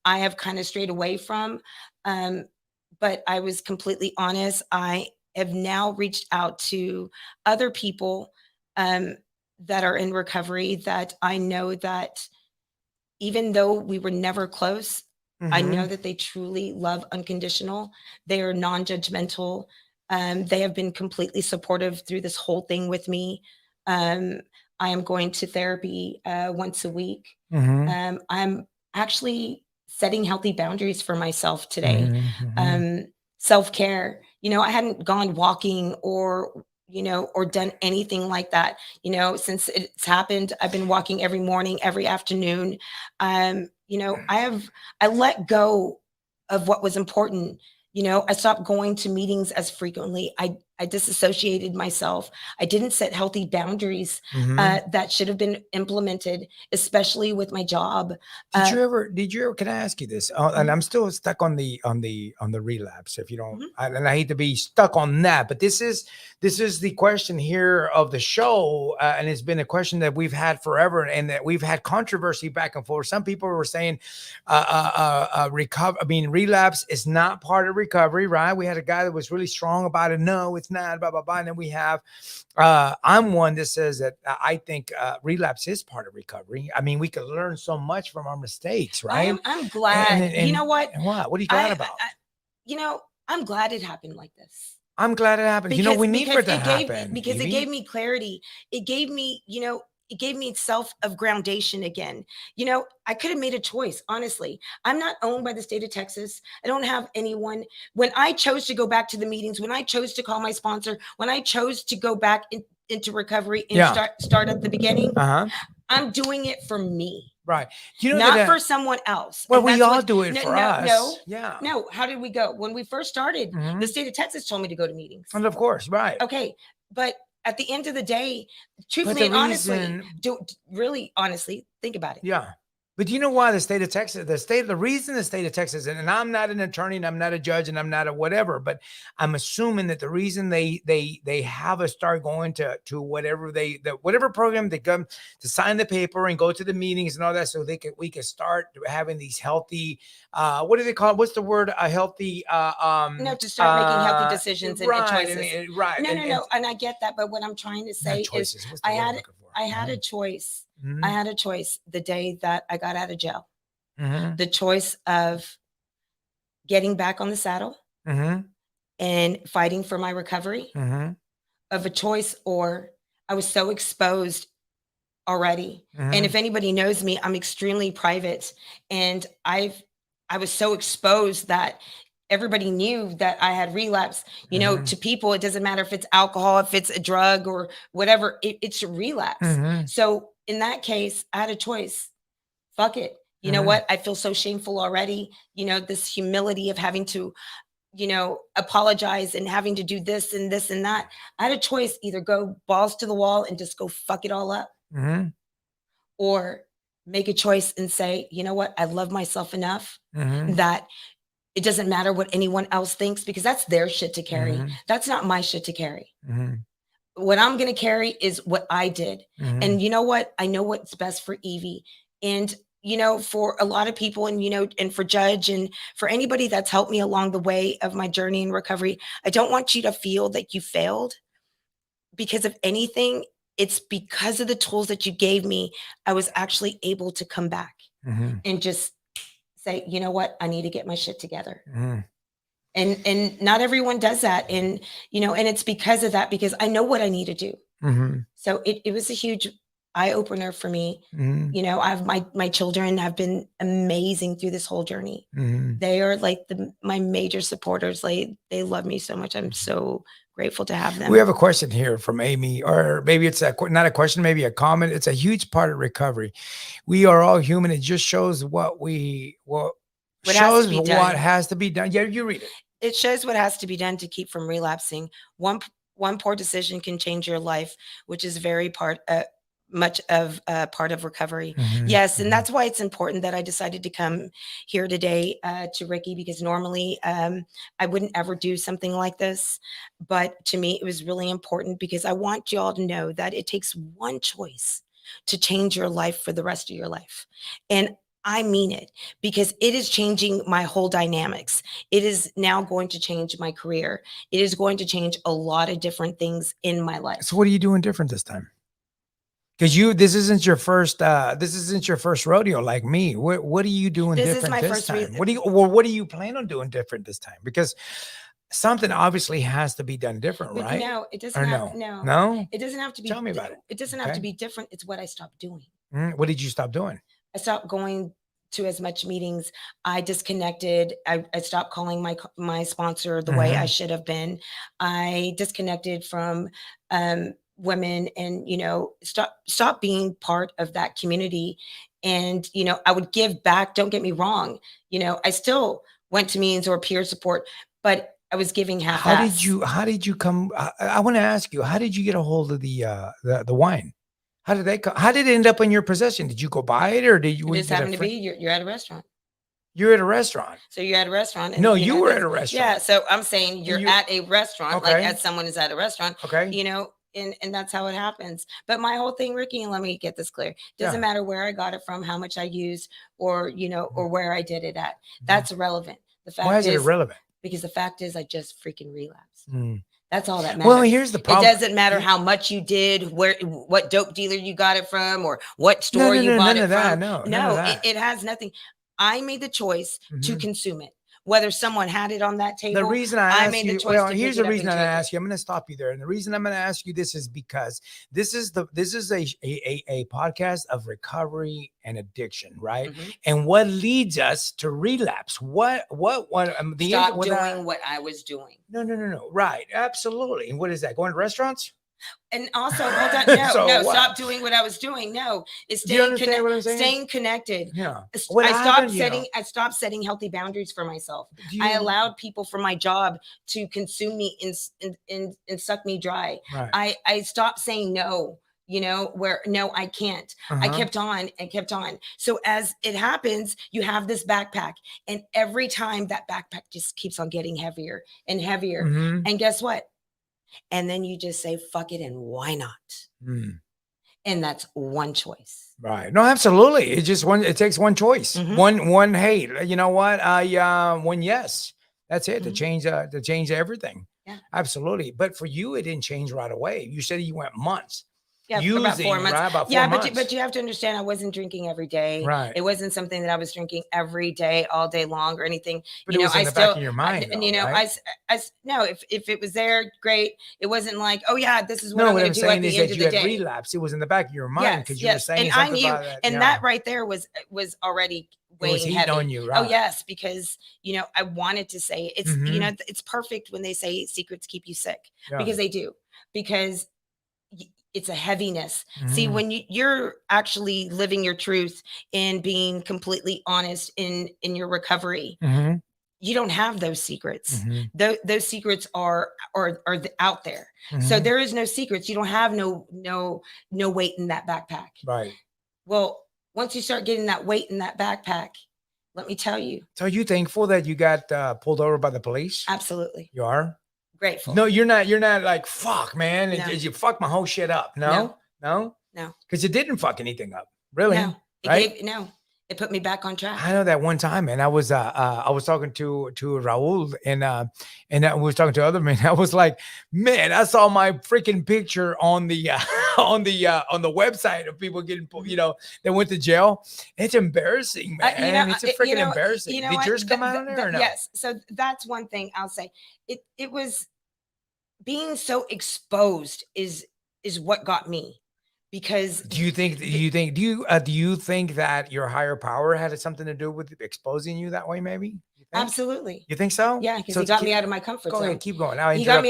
I have kind of strayed away from, but I was completely honest. I have now reached out to other people that are in recovery that I know that even though we were never close, I know that they truly love unconditional. They are non-judgmental. They have been completely supportive through this whole thing with me. I am going to therapy once a week. I'm actually setting healthy boundaries for myself today. Self-care. I hadn't gone walking or done anything like that. Since it's happened, I've been walking every morning, every afternoon. I let go of what was important. I stopped going to meetings as frequently. I disassociated myself. I didn't set healthy boundaries that should have been implemented, especially with my job. Did you ever, can I ask you this? And I'm still stuck on the relapse, if you don't, and I hate to be stuck on that, but this is the question here of the show. And it's been a question that we've had forever and that we've had controversy back and forth. Some people were saying, relapse is not part of recovery, right? We had a guy that was really strong about it. No, it's not, blah, blah, blah. And then we have, I'm one that says that I think relapse is part of recovery. I mean, we could learn so much from our mistakes, right? I'm glad. And you know what? What are you glad about? I'm glad it happened like this. I'm glad it happened. We need for it to happen. Because Evie. It gave me clarity. It gave me, it gave me self of groundation again. I could have made a choice, honestly. I'm not owned by the state of Texas. I don't have anyone. When I chose to go back to the meetings, when I chose to call my sponsor, when I chose to go back into recovery and start at the beginning, I'm doing it for me. Right. Not for someone else. Well, we all do it for us. No. How did we go? When we first started, the state of Texas told me to go to meetings. And of course, right. Okay. But at the end of the day, truthfully and honestly, think about it. Yeah. But do you know why the state of Texas, the reason the state of Texas, and I'm not an attorney and I'm not a judge and I'm not a whatever, but I'm assuming that the reason they have us start going to whatever whatever program they come to sign the paper and go to the meetings and all that, so we can start having these healthy, what do they call it? What's the word? A healthy, to start making healthy decisions and choices. Right. No. And I get that. But what I'm trying to say is I had a choice. I had a choice the day that I got out of jail. The choice of getting back on the saddle and fighting for my recovery, of a choice, or I was so exposed already. And if anybody knows me, I'm extremely private. And I was so exposed that everybody knew that I had relapse. To people, it doesn't matter if it's alcohol, if it's a drug or whatever, it's a relapse. So in that case, I had a choice. Fuck it. You know what? I feel so shameful already. This humility of having to, apologize and having to do this and this and that. I had a choice: either go balls to the wall and just go fuck it all up, or make a choice and say, you know what? I love myself enough that it doesn't matter what anyone else thinks, because that's their shit to carry. That's not my shit to carry. what I'm going to carry is what I did. Mhm. And you know what? I know what's best for Evie. And, for a lot of people and, and for Judge and for anybody that's helped me along the way of my journey in recovery, I don't want you to feel that you failed because of anything. It's because of the tools that you gave me. I was actually able to come back Mhm. and just say, you know what? I need to get my shit together. Mhm. And not everyone does that. And, and it's because of that, because I know what I need to do. Mhm. So it was a huge eye opener for me. Mhm. I have my children have been amazing through this whole journey. Mhm. They are like my major supporters. Like they love me so much. I'm so grateful to have them. We have a question here from Amy, or maybe it's not a question, maybe a comment. It's a huge part of recovery. We are all human. It just shows what What has to shows be what done. has to be done. Yeah, you read it. It shows what has to be done to keep from relapsing. One poor decision can change your life, which is much of part of recovery. Mhm. Yes, and Mhm. that's why it's important that I decided to come here today to Ricky, because normally I wouldn't ever do something like this. But to me, it was really important because I want you all to know that it takes one choice to change your life for the rest of your life. And I mean it, because it is changing my whole dynamics. It is now going to change my career. It is going to change a lot of different things in my life. So what are you doing different this time? Because this isn't your first rodeo like me. What are you doing This is different my this first time? What do you plan on doing different this time? Because something obviously has to be done different, But right? no, it doesn't Or have no? no. No? It doesn't have to be. Tell me about it. It doesn't have Okay. to be different. It's what I stopped doing. What did you stop doing? I stopped going to as much meetings. I disconnected. I stopped calling my sponsor the way I Mhm. should have been. I disconnected from women, and stop being part of that community. And I would give back. Don't get me wrong. I still went to meetings or peer support, but I was giving How did half-ass. you come? I want to ask you, how did you get a hold of the wine? How did that come? How did it end up in your possession? Did you go buy it, or It just did a happened to be friend? you're at a restaurant. You're at a restaurant. So you're at a restaurant, and No, you were at that's, a yeah. restaurant. So I'm saying you're You at a restaurant, like okay? as someone is at a restaurant, Okay. and that's how it happens. But my whole thing, Ricky, and let me get this clear: doesn't Yeah. matter where I got it from, how much I used, or or where I did it at. Mhm. That's irrelevant. The Why fact is it is, irrelevant? because the fact is, I just freaking relapsed. Mm. That's all that matters. Well, here's the It problem. doesn't matter how much you did, what dope dealer you got it from, or what No, store you bought none it of that. from. No, none of No, that. it has nothing. I made the choice to Mhm. consume it. Whether someone had it on that The table, reason I I ask made the you, choice well, to here's pick the it up reason and I take ask it. you. I'm going to stop you there, and the reason I'm going to ask you this is because this is a podcast of recovery and addiction, right? Mhm. And what leads us to relapse? What the end Stop without? doing what I was doing. No. Right, absolutely. And what is that? Going to restaurants? And also, hold on, no, So no, what? stop doing what I was doing. No, it's Do you understand what I'm saying? staying connected. Yeah. What happened? I stopped setting healthy boundaries for myself. Do I you? allowed people from my job to consume me and suck me dry. Right. I stopped saying no, where no, I can't. I Uh-huh. kept on and kept on. So as it happens, you have this backpack, and every time that backpack just keeps on getting heavier and heavier. Mhm. And guess what? And then you just say, fuck it, and why not? Mm. And that's one choice. Right. No, absolutely. It takes one choice. Mhm. One, hey, you know what? One yes. That's it Mhm. to change everything. Yeah. Absolutely. But for you, it didn't change right away. You said you went months. Yeah, for about 4 Using, months. right? About 4 Yeah, months. but you have to understand, I wasn't drinking every day. Right. It wasn't something that I was drinking every day, all day long, or anything. But it was in the back of your mind, and though, right? no, if it was there, great. It wasn't like, oh yeah, this is what No, I'm what going I'm to do at saying is the end that of you the had day. relapsed. It was in the back of your mind Yes, because you were yes, saying and I something knew, about that. and Yeah. that right there was already It was weighing heating heavy on you, Oh right? yes, because I wanted to say it. It's Mhm. it's perfect when they say secrets keep you sick, Yeah. because they do, because it's a heaviness. See, Mhm. when you're actually living your truth and being completely honest in your recovery, Mhm. you don't have those secrets. Mhm. Those secrets are out there. So Mhm. there is no secrets. You don't have no weight in that backpack. Right. Well, once you start getting that weight in that backpack, let me tell you, So are you thankful that you got pulled over by the police? absolutely You are? Grateful. No, you're not like, fuck, man. No. You fucked my whole shit up. No. Because you didn't fuck anything up. Really? No. Right? It put me back on track. I know that one time, man. I was talking to Raul and I was talking to other men. I was like, man, I saw my freaking picture on the on the website of people getting, they went to jail. It's embarrassing, man. It's freaking embarrassing. Did yours come out on there or no? Yes. So that's one thing I'll say. It was being so exposed is what got me. Because do you think that your higher power had something to do with exposing you that way? Maybe. You think? Absolutely. You think so? Yeah, because he got me out of my comfort zone. Go ahead, keep going. He got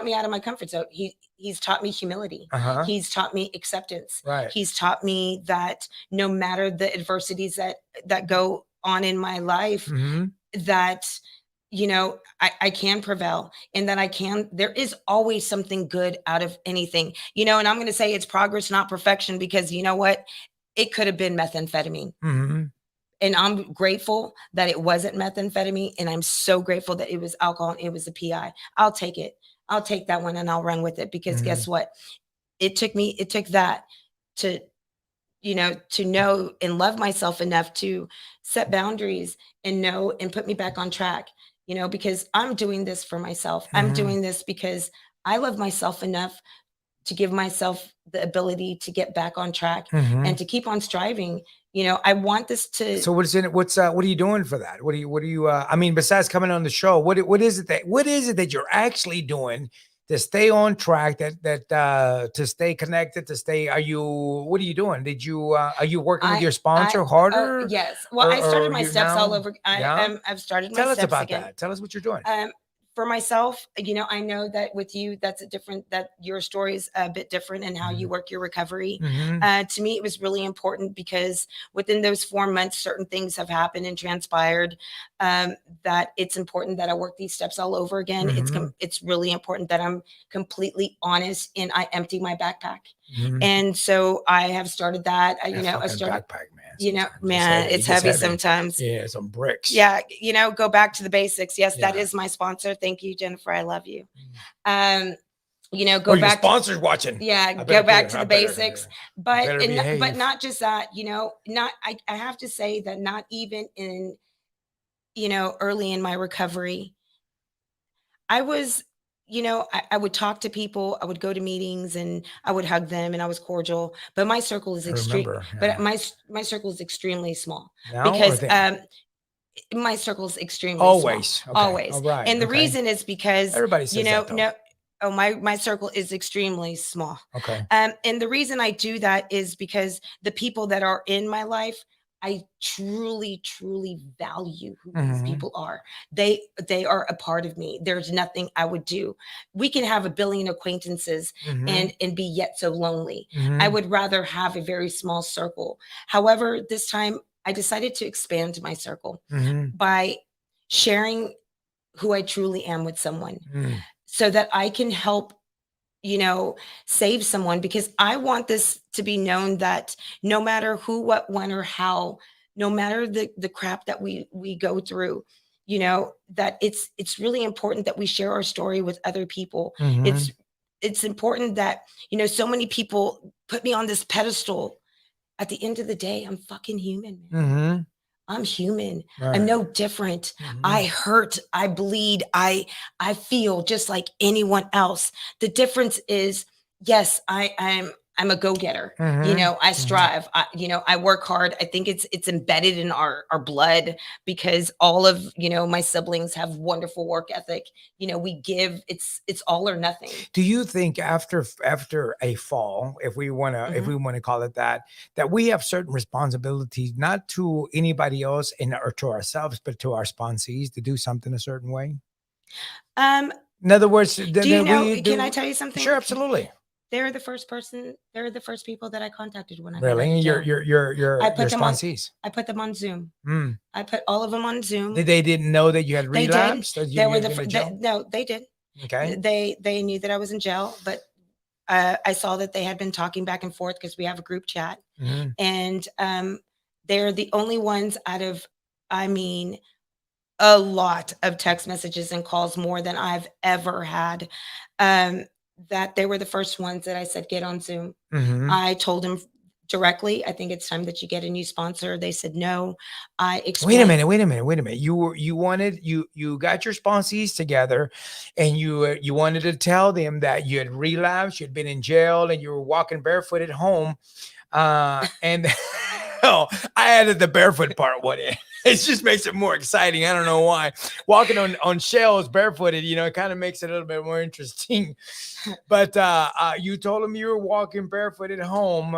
me out of my comfort zone. He's taught me humility. He's taught me acceptance. Right. He's taught me that no matter the adversities that go on in my life, that I can prevail, and that there is always something good out of anything, and I'm going to say it's progress, not perfection, because you know what? It could have been methamphetamine. And I'm grateful that it wasn't methamphetamine. And I'm so grateful that it was alcohol and it was a PI. I'll take it. I'll take that one and I'll run with it, because guess what? It took that to know and love myself enough to set boundaries and know and put me back on track. Because I'm doing this for myself. I'm doing this because I love myself enough to give myself the ability to get back on track and to keep on striving. I want this to. So what are you doing for that? What do you, I mean, besides coming on the show, what is it that you're actually doing to stay on track, to stay connected, what are you doing? Are you working with your sponsor harder? Yes. Well, I started my steps all over. I've started my steps again. Tell us about that. Tell us what you're doing. For myself, I know that with you, that your story is a bit different in how you work your recovery. To me, it was really important because within those 4 months, certain things have happened and transpired, that it's important that I work these steps all over again. It's really important that I'm completely honest and I empty my backpack. And so I have started that. I started backpack, man. It's heavy sometimes. Yeah, some bricks. Yeah, go back to the basics. Yes, that is my sponsor. Thank you, Jennifer. I love you. Go back. Your sponsor's watching. Yeah, go back to the basics. But not just that. I have to say that not even in early in my recovery, I was. I would talk to people, I would go to meetings and I would hug them and I was cordial, but my circle is my circle is extremely small because my circle is extremely always. Small. Okay. Always. All right. And the reason is because everybody says that, my circle is extremely small. Okay. And the reason I do that is because the people that are in my life, I truly, truly value who these people are. They are a part of me. There's nothing I would do. We can have 1 billion acquaintances and be yet so lonely. I would rather have a very small circle. However, this time I decided to expand my circle by sharing who I truly am with someone so that I can help save someone, because I want this to be known that no matter who, what, when, or how, no matter the crap that we go through, that it's really important that we share our story with other people. It's important that, so many people put me on this pedestal. At the end of the day, I'm fucking human, man. I'm human. Right. I'm no different. I hurt. I bleed. I feel just like anyone else. The difference is, yes, I'm a go-getter. I strive. I work hard. I think it's embedded in our blood because all of, my siblings have wonderful work ethic. We give, it's all or nothing. Do you think after a fall, if we want to call it that we have certain responsibilities, not to anybody else or to ourselves, but to our sponsees to do something a certain way? In other words, can I tell you something? Sure, absolutely. They're the first people that I contacted when I really your sponsees. I put them on Zoom. I put all of them on Zoom. They didn't know that you had relapsed? No, they did. Okay. They knew that I was in jail, but I saw that they had been talking back and forth because we have a group chat, and they're the only ones out of, a lot of text messages and calls, more than I've ever had. That they were the first ones that I said, get on Zoom. Mhm. I told them directly, I think it's time that you get a new sponsor. They said no. I Wait a explained. minute, wait a minute, wait a minute. You got your sponsees together, and you wanted to tell them that you had relapsed, you'd been in jail, and you were walking barefoot at home. And oh, I added the barefoot part. What it just makes it more exciting. I don't know why. Walking on shells barefooted, it kind of makes it a little bit more interesting. But you told them you were walking barefoot at home,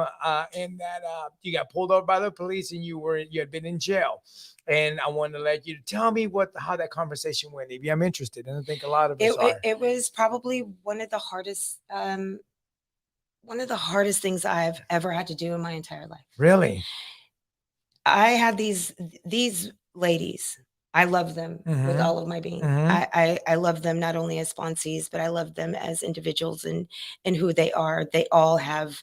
and that you got pulled over by the police, and you had been in jail. And I wanted to let you tell me how that conversation went. Evie, I'm interested, and I think a lot of us are. It was probably one of the hardest things I've ever had to do in my entire life. Really? I had these ladies. I love them with all of my being. I love them not only as sponsees, but I love them as individuals and who they are. They all have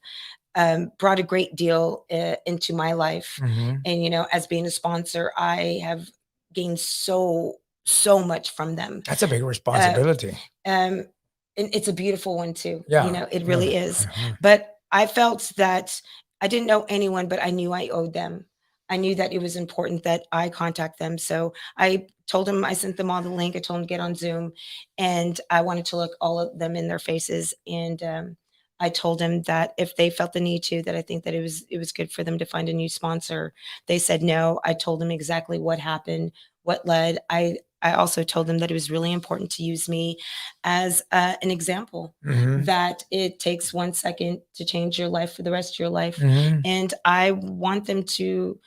brought a great deal into my life. And, as being a sponsor, I have gained so much from them. That's a big responsibility. And it's a beautiful one too. Yeah, It really is. But I felt that I didn't know anyone, but I knew I owed them. I knew that it was important that I contact them. So I told them, I sent them all the link. I told them to get on Zoom, and I wanted to look all of them in their faces. And I told them that if they felt the need to, that I think that it was good for them to find a new sponsor. They said no. I told them exactly what happened, what led. I also told them that it was really important to use me as an example, that it takes 1 second to change your life for the rest of your life. And I want them to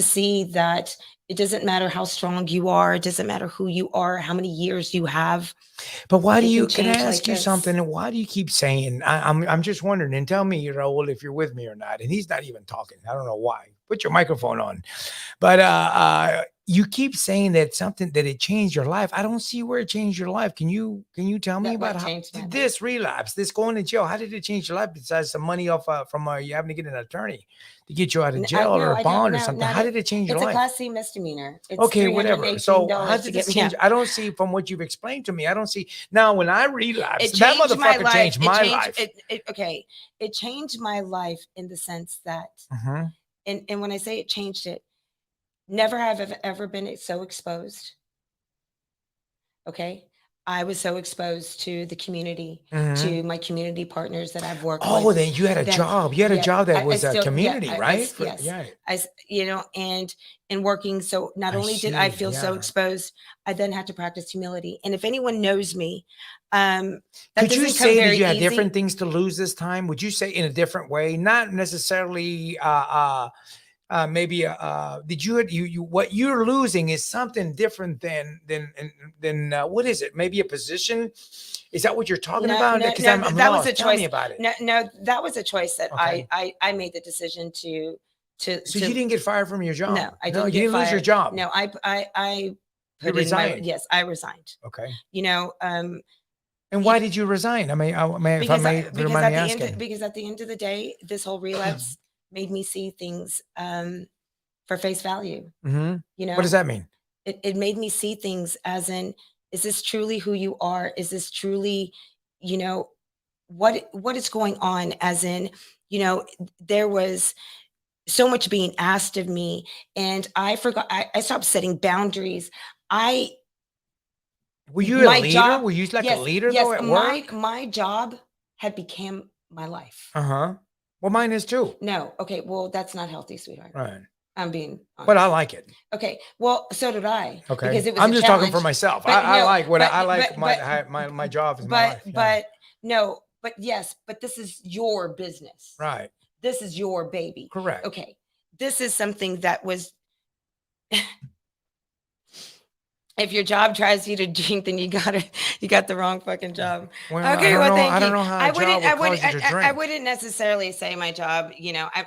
see that it doesn't matter how strong you are. It doesn't matter who you are, how many years you have. But why do you, can can I change ask like you this. something? Why do you keep saying, I'm just wondering, and tell me, Raul, if you're with me or not. And he's not even talking. I don't know why. Put your microphone on. But you keep saying that it changed your life. I don't see where it changed your life. Can you tell me That what about how changed my life? this relapse, this going to jail, how did it change your life besides some money off from you having to get an attorney to get you out of jail or a bond or something? How did it change your It's a life? Class C misdemeanor. It's Okay, whatever. So $318 how to did get this me change? out. I don't see from what you've explained to me. I don't see now when I relapsed, It that changed my motherfucker life. changed my It changed, life. It changed my life in the sense that, and when I say it changed it, never have I ever been so exposed. Okay. I was so exposed to the community, to my community partners that I've worked with. Oh, then you had a that- job. You had a yeah, job that I was a still- yeah, community, right? yes. Yeah. And working. So not I only did I see, feel so yeah. exposed, I then had to practice humility. And if anyone knows me, that Could you doesn't come say that very you had easy. different things to lose this time? Would you say in a different way? Not necessarily maybe did you what you're losing is something different than what is it? Maybe a position? Is that what you're talking about? Because I'm that was lost. a Tell choice. me about it. No, that was a choice that Okay. I made the decision to. So you didn't get fired from your job? No, I didn't. No, you get didn't lose your fired. job. No, I You put in resigned. yes, I resigned. Okay. And why did you resign? I mean, if I may remind me asking. Because at the end of the day, this whole relapse made me see things for face value. What does that mean? It made me see things as in, is this truly who you are? Is this truly, what is going on? As in, there was so much being asked of me, and I forgot. I stopped setting boundaries. Were you a My leader? job- Were you like yes, a leader yes, though at work? my job had become my life. Well, mine is too. No, okay, well, that's not healthy, sweetheart. Right. I'm being honest. But I like it. Okay, well, so did I. Okay. Because it was I'm a just talking for challenge. myself. But I no, like what but- I like. but- My job is my life. Yeah. But yes, but this is your business. Right. This is your baby. Correct. Okay. This is something that was if your job tries you to drink, then you got the wrong fucking job. Well, Okay, I don't well, know, thank I don't you. know how a job would cause you to I drink. wouldn't necessarily say my job,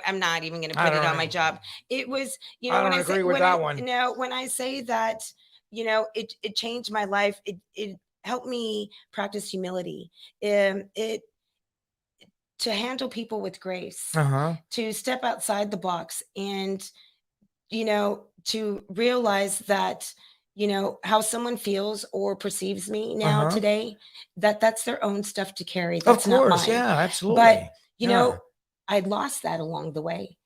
I'm not even going to I put it don't on my agree. job. It was, I don't agree with that one. No, when I say that, it changed my life. It helped me practice humility. It to handle people with grace, to step outside the box, and to realize that how someone feels or perceives me now Uh-huh. today, that's their own stuff to carry. Of That's not course. mine. Yeah, But, absolutely. Yeah. I lost that along the way.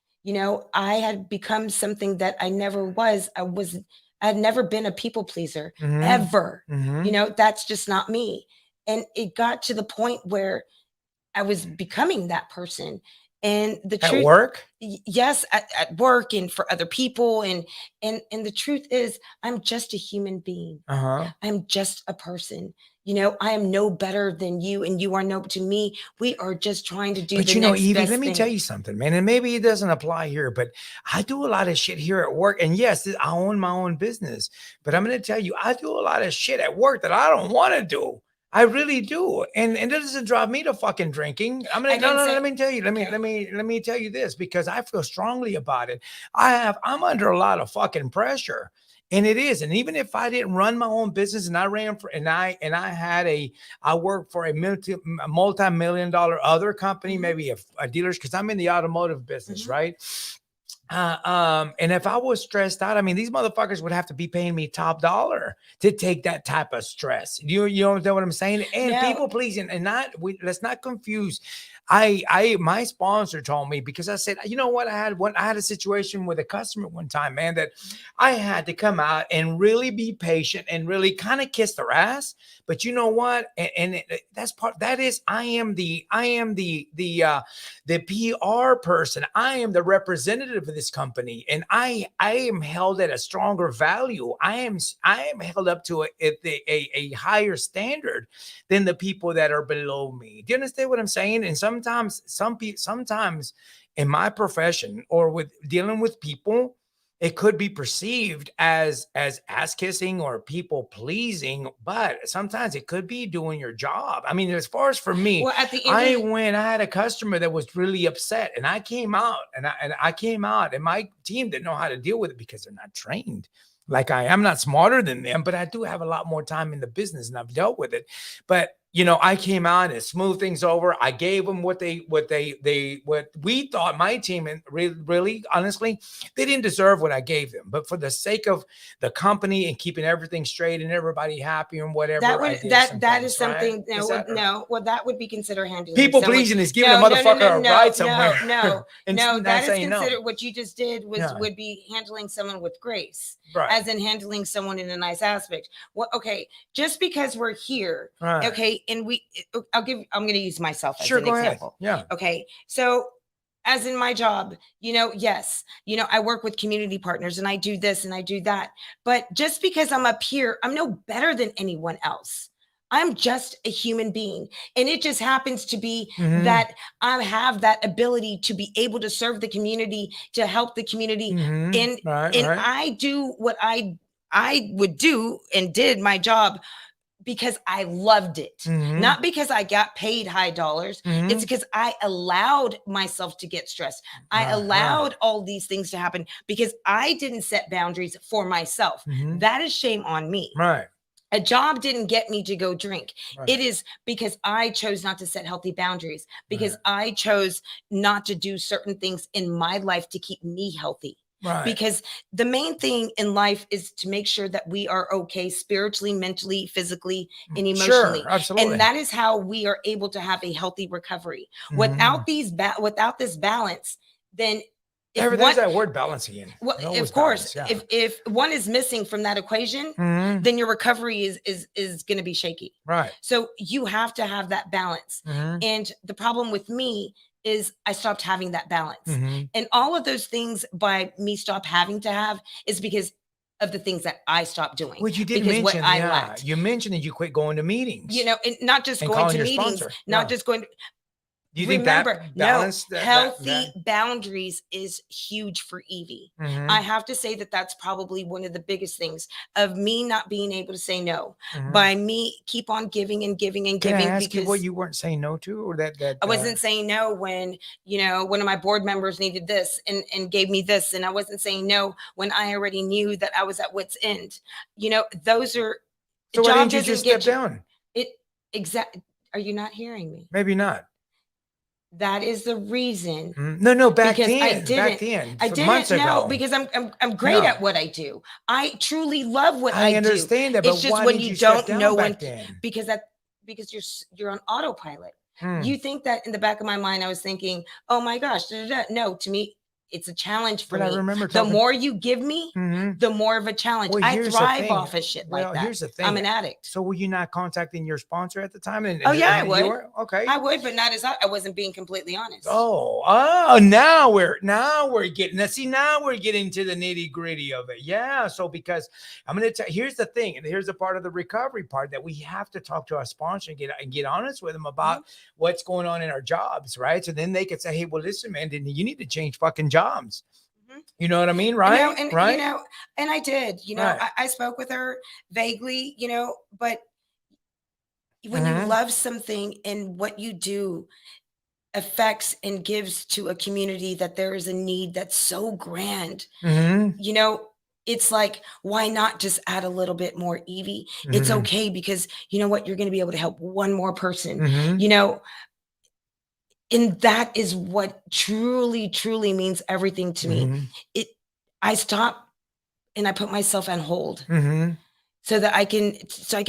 I had become something that I never was. I had never been a people pleaser Mhm. ever. Mhm. That's just not me. And it got to the point where I was becoming that person. And the At truth, work? yes, at work and for other people. And the truth is, I'm just a human being. Uh-huh. I'm just a person. I am no better than you, and you are no to me. We are just trying to do But the next Evie, best let me thing. tell you something, man. And maybe it doesn't apply here, but I do a lot of shit here at work. And yes, I own my own business, but I'm going to tell you, I do a lot of shit at work that I don't want to do. I really do. And it doesn't drive me to fucking drinking. I'm I gonna no, didn't no, no, say let me tell you, okay. let me tell you this because I feel strongly about it. I'm under a lot of fucking pressure. And it is. And even if I didn't run my own business and I ran for I worked for a multi-million dollar other company, maybe a dealer's because I'm in the automotive business, right? And if I was stressed out, I mean, these motherfuckers would have to be paying me top dollar to take that type of stress. You understand what I'm saying? And No. people pleasing, and let's not confuse. My sponsor told me because I said, you know what, I had a situation with a customer one time, man, that I had to come out and really be patient and really kind of kiss their ass. But you know what? That's part. That is, I am the PR person. I am the representative of this company, and I am held at a stronger value. I am held up to a higher standard than the people that are below me. Do you understand what I'm saying? And sometimes sometimes in my profession or with dealing with people, it could be perceived as ass kissing or people pleasing, but sometimes it could be doing your job. I mean, as far as for me, Well, at the end I had a customer that was really upset, and I came out, and my team didn't know how to deal with it because they're not trained. Like I'm not smarter than them, but I do have a lot more time in the business, and I've dealt with it. But I came out and smoothed things over. I gave them what we thought my team, and really, honestly, they didn't deserve what I gave them. But for the sake of the company and keeping everything straight and everybody happy and whatever, that I would did that some that things, is right? something Is that well, that would be considered handling people someone. pleasing is giving a motherfucker a ride somewhere and not That is saying no. considered what you just did Yeah. would be handling someone with grace, Right. as in handling someone in a nice aspect. Well, okay, just because we're here, Right. okay, and I'm going to use myself as Sure, an go ahead. example. Yeah. Okay, so as in my job, yes, I work with community partners and I do this and I do that. But just because I'm up here, I'm no better than anyone else. I'm just a human being. And it just happens to be that I have that ability to be able to serve the community, to help the community. And I do what I would do and did my job because I loved it, not because I got paid high dollars. It's because I allowed myself to get stressed. I allowed all these things to happen because I didn't set boundaries for myself. That is shame on me. Right. A job didn't get me to go drink. Right. It is because I chose not to set healthy boundaries, because I chose not to do certain things in my life to keep me healthy. Right. Because the main thing in life is to make sure that we are okay spiritually, mentally, physically, and emotionally. Sure, absolutely. And that is how we are able to have a healthy recovery. Without without this balance, then there's that word balance again. Well, of course, if one is missing from that equation, then your recovery is going to be shaky. Right. So you have to have that balance. And the problem with me is I stopped having that balance. And all of those things by me stop having to have is because of the things that I stopped doing. Well, you did mention, you mentioned that you quit going to meetings. And not just going to meetings, not just going to. Do you think that balance, healthy boundaries is huge for Evie. I have to say that that's probably one of the biggest things of me not being able to say no, by me keep on giving and giving and giving. Can I ask you what you weren't saying no to, or that I wasn't saying no when, one of my board members needed this and gave me this. And I wasn't saying no when I already knew that I was at wit's end. Those are. So why didn't you just step down? Exactly. Are you not hearing me? Maybe not. That is the reason. No, back Because I then, I months didn't know ago. because I'm great Yeah. at what I do. I truly love what I I do. understand that, It's but just why when did you you step don't down know back when then? because you're on autopilot. Mm. You think that in the back of my mind I was thinking, "Oh my gosh, da, da, da." No, to me it's a challenge for But I me. remember The talking. more you give me, Mhm. the more of a challenge. Well, I here's the thrive thing. off of shit Well, like that. here's the thing. I'm an addict. So were you not contacting your sponsor at the time? And, Oh yeah, I and would. you were? Okay. I would, but not as I wasn't being completely honest. Oh, now we're getting now we're getting to the nitty-gritty of it. Yeah. So because I'm gonna tell here's the thing, and here's the part of the recovery part that we have to talk to our sponsor and get honest with them about what's going on in our jobs, right? So then they could say, hey, well, listen, man, then you need to change fucking jobs. You know what I mean? Right. Right. And I did, Right. I spoke with her vaguely, but when you Mhm. love something and what you do affects and gives to a community that there is a need that's so grand, Mhm. it's like, why not just add a little bit more, Evie? It's Mhm. okay because you know what? You're going to be able to help one more person, Mhm. and that is what truly, truly means everything to me. Mhm. I stop and I put myself on hold Mhm. so that I can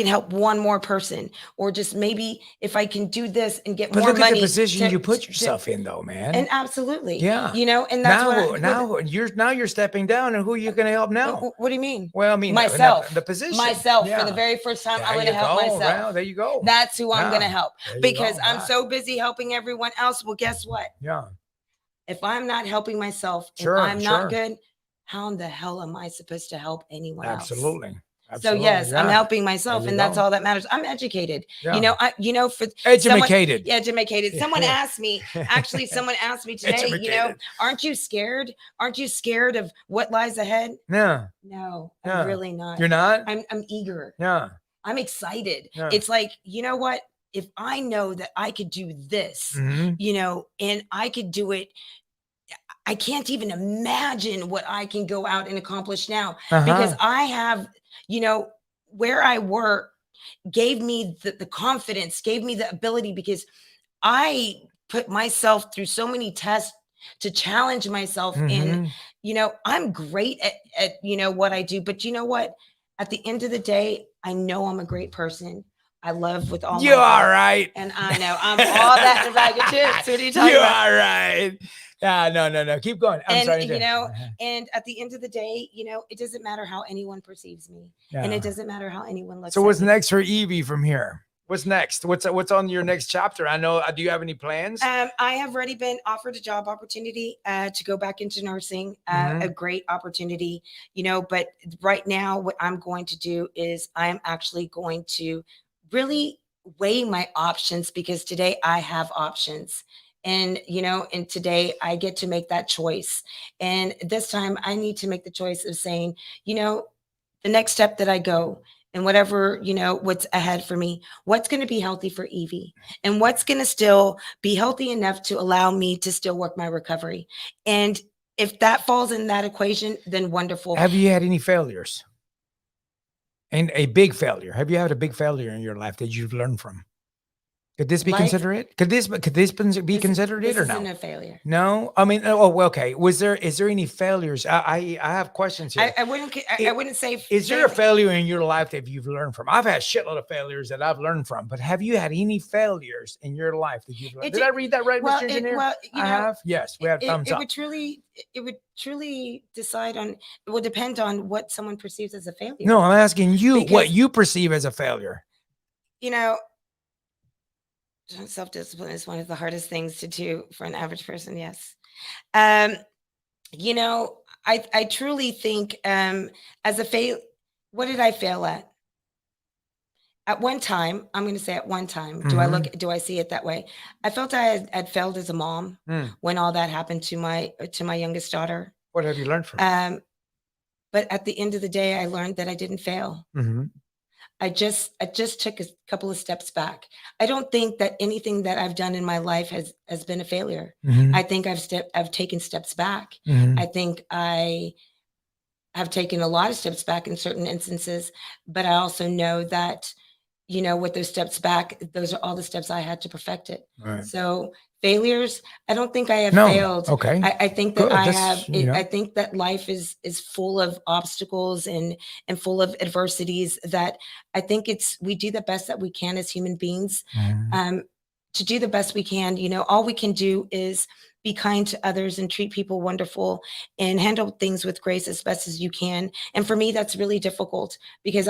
help one more person, or just maybe if I can do this and get But more look at the money position you put yourself in, though, man. and absolutely, Yeah. and that's Now you're stepping down, and who are you going to help now? what do you mean? Well, I mean, Myself. the position. Myself for the Yeah. very first time. I'm There going to you help go. myself. Well, there you go. That's who I'm going to Yeah. help There you because go. I'm Right. so busy helping everyone else. Well, guess what? Yeah. If I'm not helping myself and Sure. I'm not Sure. good, how in the hell am I supposed to help anyone else? Absolutely. So Absolutely. yes, I'm Yeah. helping myself, There you and that's go. all that matters. I'm educated. Yeah. For Educated. yeah, educated. Someone asked me, actually, someone asked me today, Educated. aren't you scared? Aren't you scared of what lies ahead? Yeah. No, Yeah. I'm really not. You're not? I'm eager. Yeah. I'm excited. Yeah. It's like, you know what? If I know that I could do this, Mhm. and I could do it, I can't even imagine what I can go out and accomplish now because Uh-huh. I have, where I work gave me the confidence, gave me the ability because I put myself through so many tests to challenge myself. And, Mhm. I'm great at what I do. But you know what? At the end of the day, I know I'm a great person. I love with all You my are heart. right. And I know I'm all that in a bag of chips. What are you talking You about? are right. Yeah, no. Keep going. I'm And sorry. Uh-huh. and at the end of the day, it doesn't matter how anyone perceives me, and Yeah. it doesn't matter how anyone looks So at what's me. next for Evie from here? What's next? What's on your next chapter? I know. Do you have any plans? I have already been offered a job opportunity to go back into nursing, a great opportunity, but right now what I'm going to do is I'm actually going to really weigh my options because today I have options. And, and today I get to make that choice. And this time I need to make the choice of saying, the next step that I go and whatever, what's ahead for me, what's going to be healthy for Evie and what's going to still be healthy enough to allow me to still work my recovery. And if that falls in that equation, then wonderful. Have you had any failures? And a big failure? Have you had a big failure in your life that you've learned from? Could this be considered it? Could this be considered it or no? This isn't a failure. No, I mean, okay. Is there any failures? I have questions here. I wouldn't say. Is there a failure in your life that you've learned from? I've had shitload of failures that I've learned from, but have you had any failures in your life that you've learned? Did I read that right, Mr. Engineer? I have. Yes, we have thumbs up. It would truly it would depend on what someone perceives as a failure. No, I'm asking you what you perceive as a failure. Self-discipline is one of the hardest things to do for an average person. Yes. I truly think as a fail, what did I fail at? At one time, I'm going to say at one time, do I see it that way? I felt I had failed as a mom when all that happened to my youngest daughter. What have you learned from it? But at the end of the day, I learned that I didn't fail. I just took a couple of steps back. I don't think that anything that I've done in my life has been a failure. I think I've taken steps back. I think I have taken a lot of steps back in certain instances, but I also know that with those steps back, those are all the steps I had to perfect it. Right. So failures, I don't think I have No. failed. Okay. I think that Good. I That's, have, you know. I think that life is full of obstacles and full of adversities that I think we do the best that we can as human beings. Mhm. To do the best we can, all we can do is be kind to others and treat people wonderful and handle things with grace as best as you can. And for me, that's really difficult because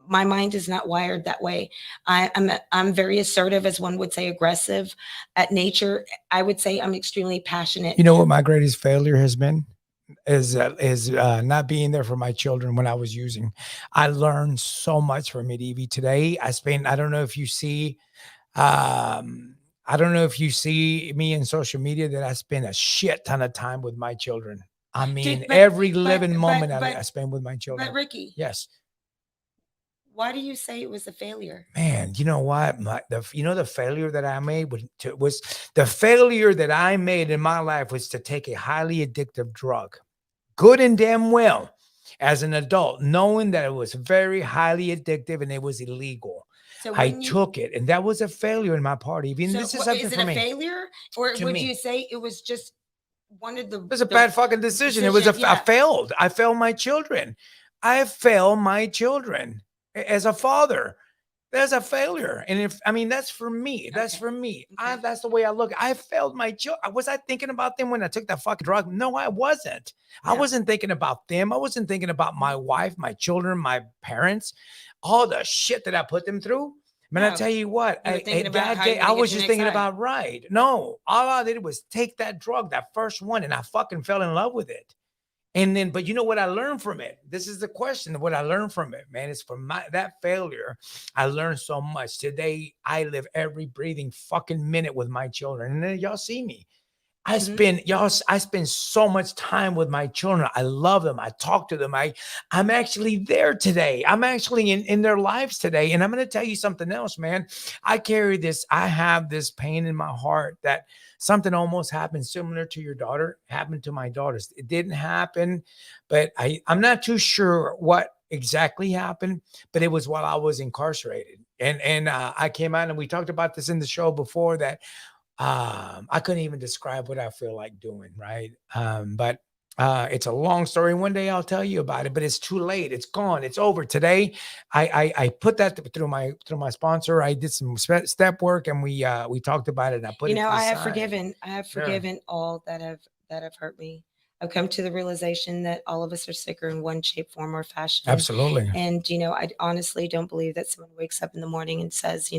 my mind is not wired that way. I'm very assertive, as one would say, aggressive at nature. I would say I'm extremely passionate. You know what my greatest failure has been? Is not being there for my children when I was using. I learned so much from it, Evie. Today, I don't know if you see, I don't know if you see me in social media that I spend a shit ton of time with my children. I mean, every living moment I spend with my children. But Ricky, yes. Why do you say it was a failure? Man, you know what? The failure that I made was the failure that I made in my life was to take a highly addictive drug, good and damn well, as an adult, knowing that it was very highly addictive and it was illegal. So I took it, and that was a failure in my part. Even this is something is it for a me. failure, or To would me. you say it was just one of the? It was a bad fucking decision. It was yeah. I failed. I failed my children. I failed my children as a father. There's a failure. And that's for me. That's Okay. for me. Okay. That's the way I look. I failed my children. Was I thinking about them when I took that fucking drug? No, I wasn't. Yeah. I wasn't thinking about them. I wasn't thinking about my wife, my children, my parents, all the shit that I put them through. Man, I tell you what, You were thinking about how I was just thinking about, right. No, all I did was take that drug, that first one, and I fucking fell in love with it. And then, but you know what I learned from it? This is the question of what I learned from it, man. It's from that failure. I learned so much. Today, I live every breathing fucking minute with my children. And then y'all see me. I spend so much time with my children. I love them. I talk to them. I'm actually there today. I'm actually in their lives today. And I'm going to tell you something else, man. I have this pain in my heart that something almost happened similar to your daughter happened to my daughters. It didn't happen, but I'm not too sure what exactly happened, but it was while I was incarcerated. And I came out, and we talked about this in the show before, that I couldn't even describe what I feel like doing, right? But it's a long story. One day I'll tell you about it, but it's too late. It's gone. It's over. Today, I put that through my sponsor. I did some step work, and we talked about it. And I put it. I have forgiven all that have hurt me. I've come to the realization that all of us are sicker in one shape, form, or fashion. Absolutely. And, I honestly don't believe that someone wakes up in the morning and says,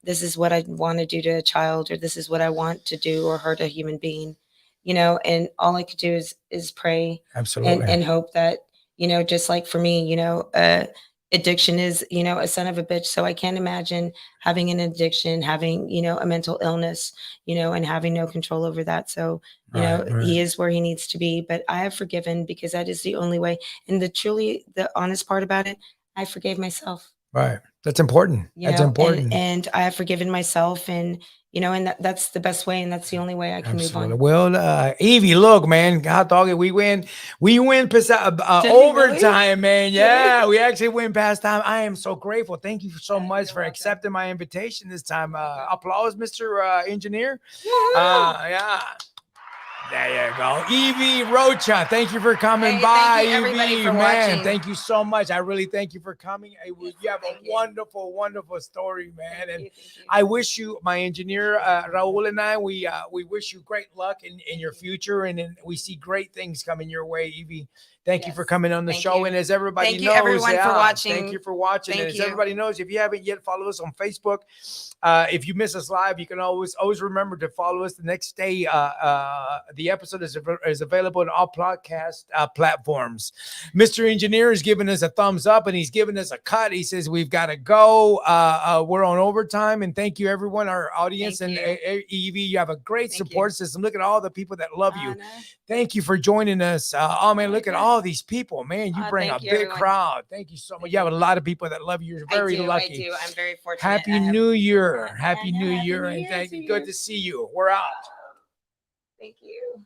this is what I want to do to a child, or this is what I want to do or hurt a human being, and all I could do is pray. Absolutely. And hope that, just like for me, addiction is, a son of a bitch. So I can't imagine having an addiction, having, a mental illness, and having no control over that. So, he is where he needs to be, but I have forgiven because that is the only way. And the honest part about it, I forgave myself. Right. That's important. That's important. And I have forgiven myself, and, and that's the best way. And that's the only way I can move on. Well, Evie, look, man, hot dog, we win overtime, man. Yeah, we actually went past time. I am so grateful. Thank you so much for accepting my invitation this time. Applause, Mr. Engineer. Yeah. There you go. Evie Rocha, thank you for coming by. Thank you, everybody, Evie, for man, watching. thank you so much. I really thank you for coming. You have a wonderful, wonderful story, man. Thank you. I wish you, my engineer, Raul, and I, we wish you great luck in your future, and we see great things coming your way, Evie. Thank you for coming on the show. And as everybody knows, everyone, for watching. Thank you for watching. And as everybody knows, if you haven't yet, follow us on Facebook. If you miss us live, you can always remember to follow us the next day. The episode is available on all podcast platforms. Mr. Engineer is giving us a thumbs up, and he's giving us a cut. He says we've got to go. We're on overtime, and thank you, everyone, our audience. And Evie, you have a great support system. Look at all the people that love you. Thank you for joining us. Oh man, look at all these people, man. You bring a big crowd. Thank you so much. You have a lot of people that love you. You're very lucky. I do. I'm very fortunate. Happy New Year. Happy New Year. And thank you. Good to see you. We're out. Thank you.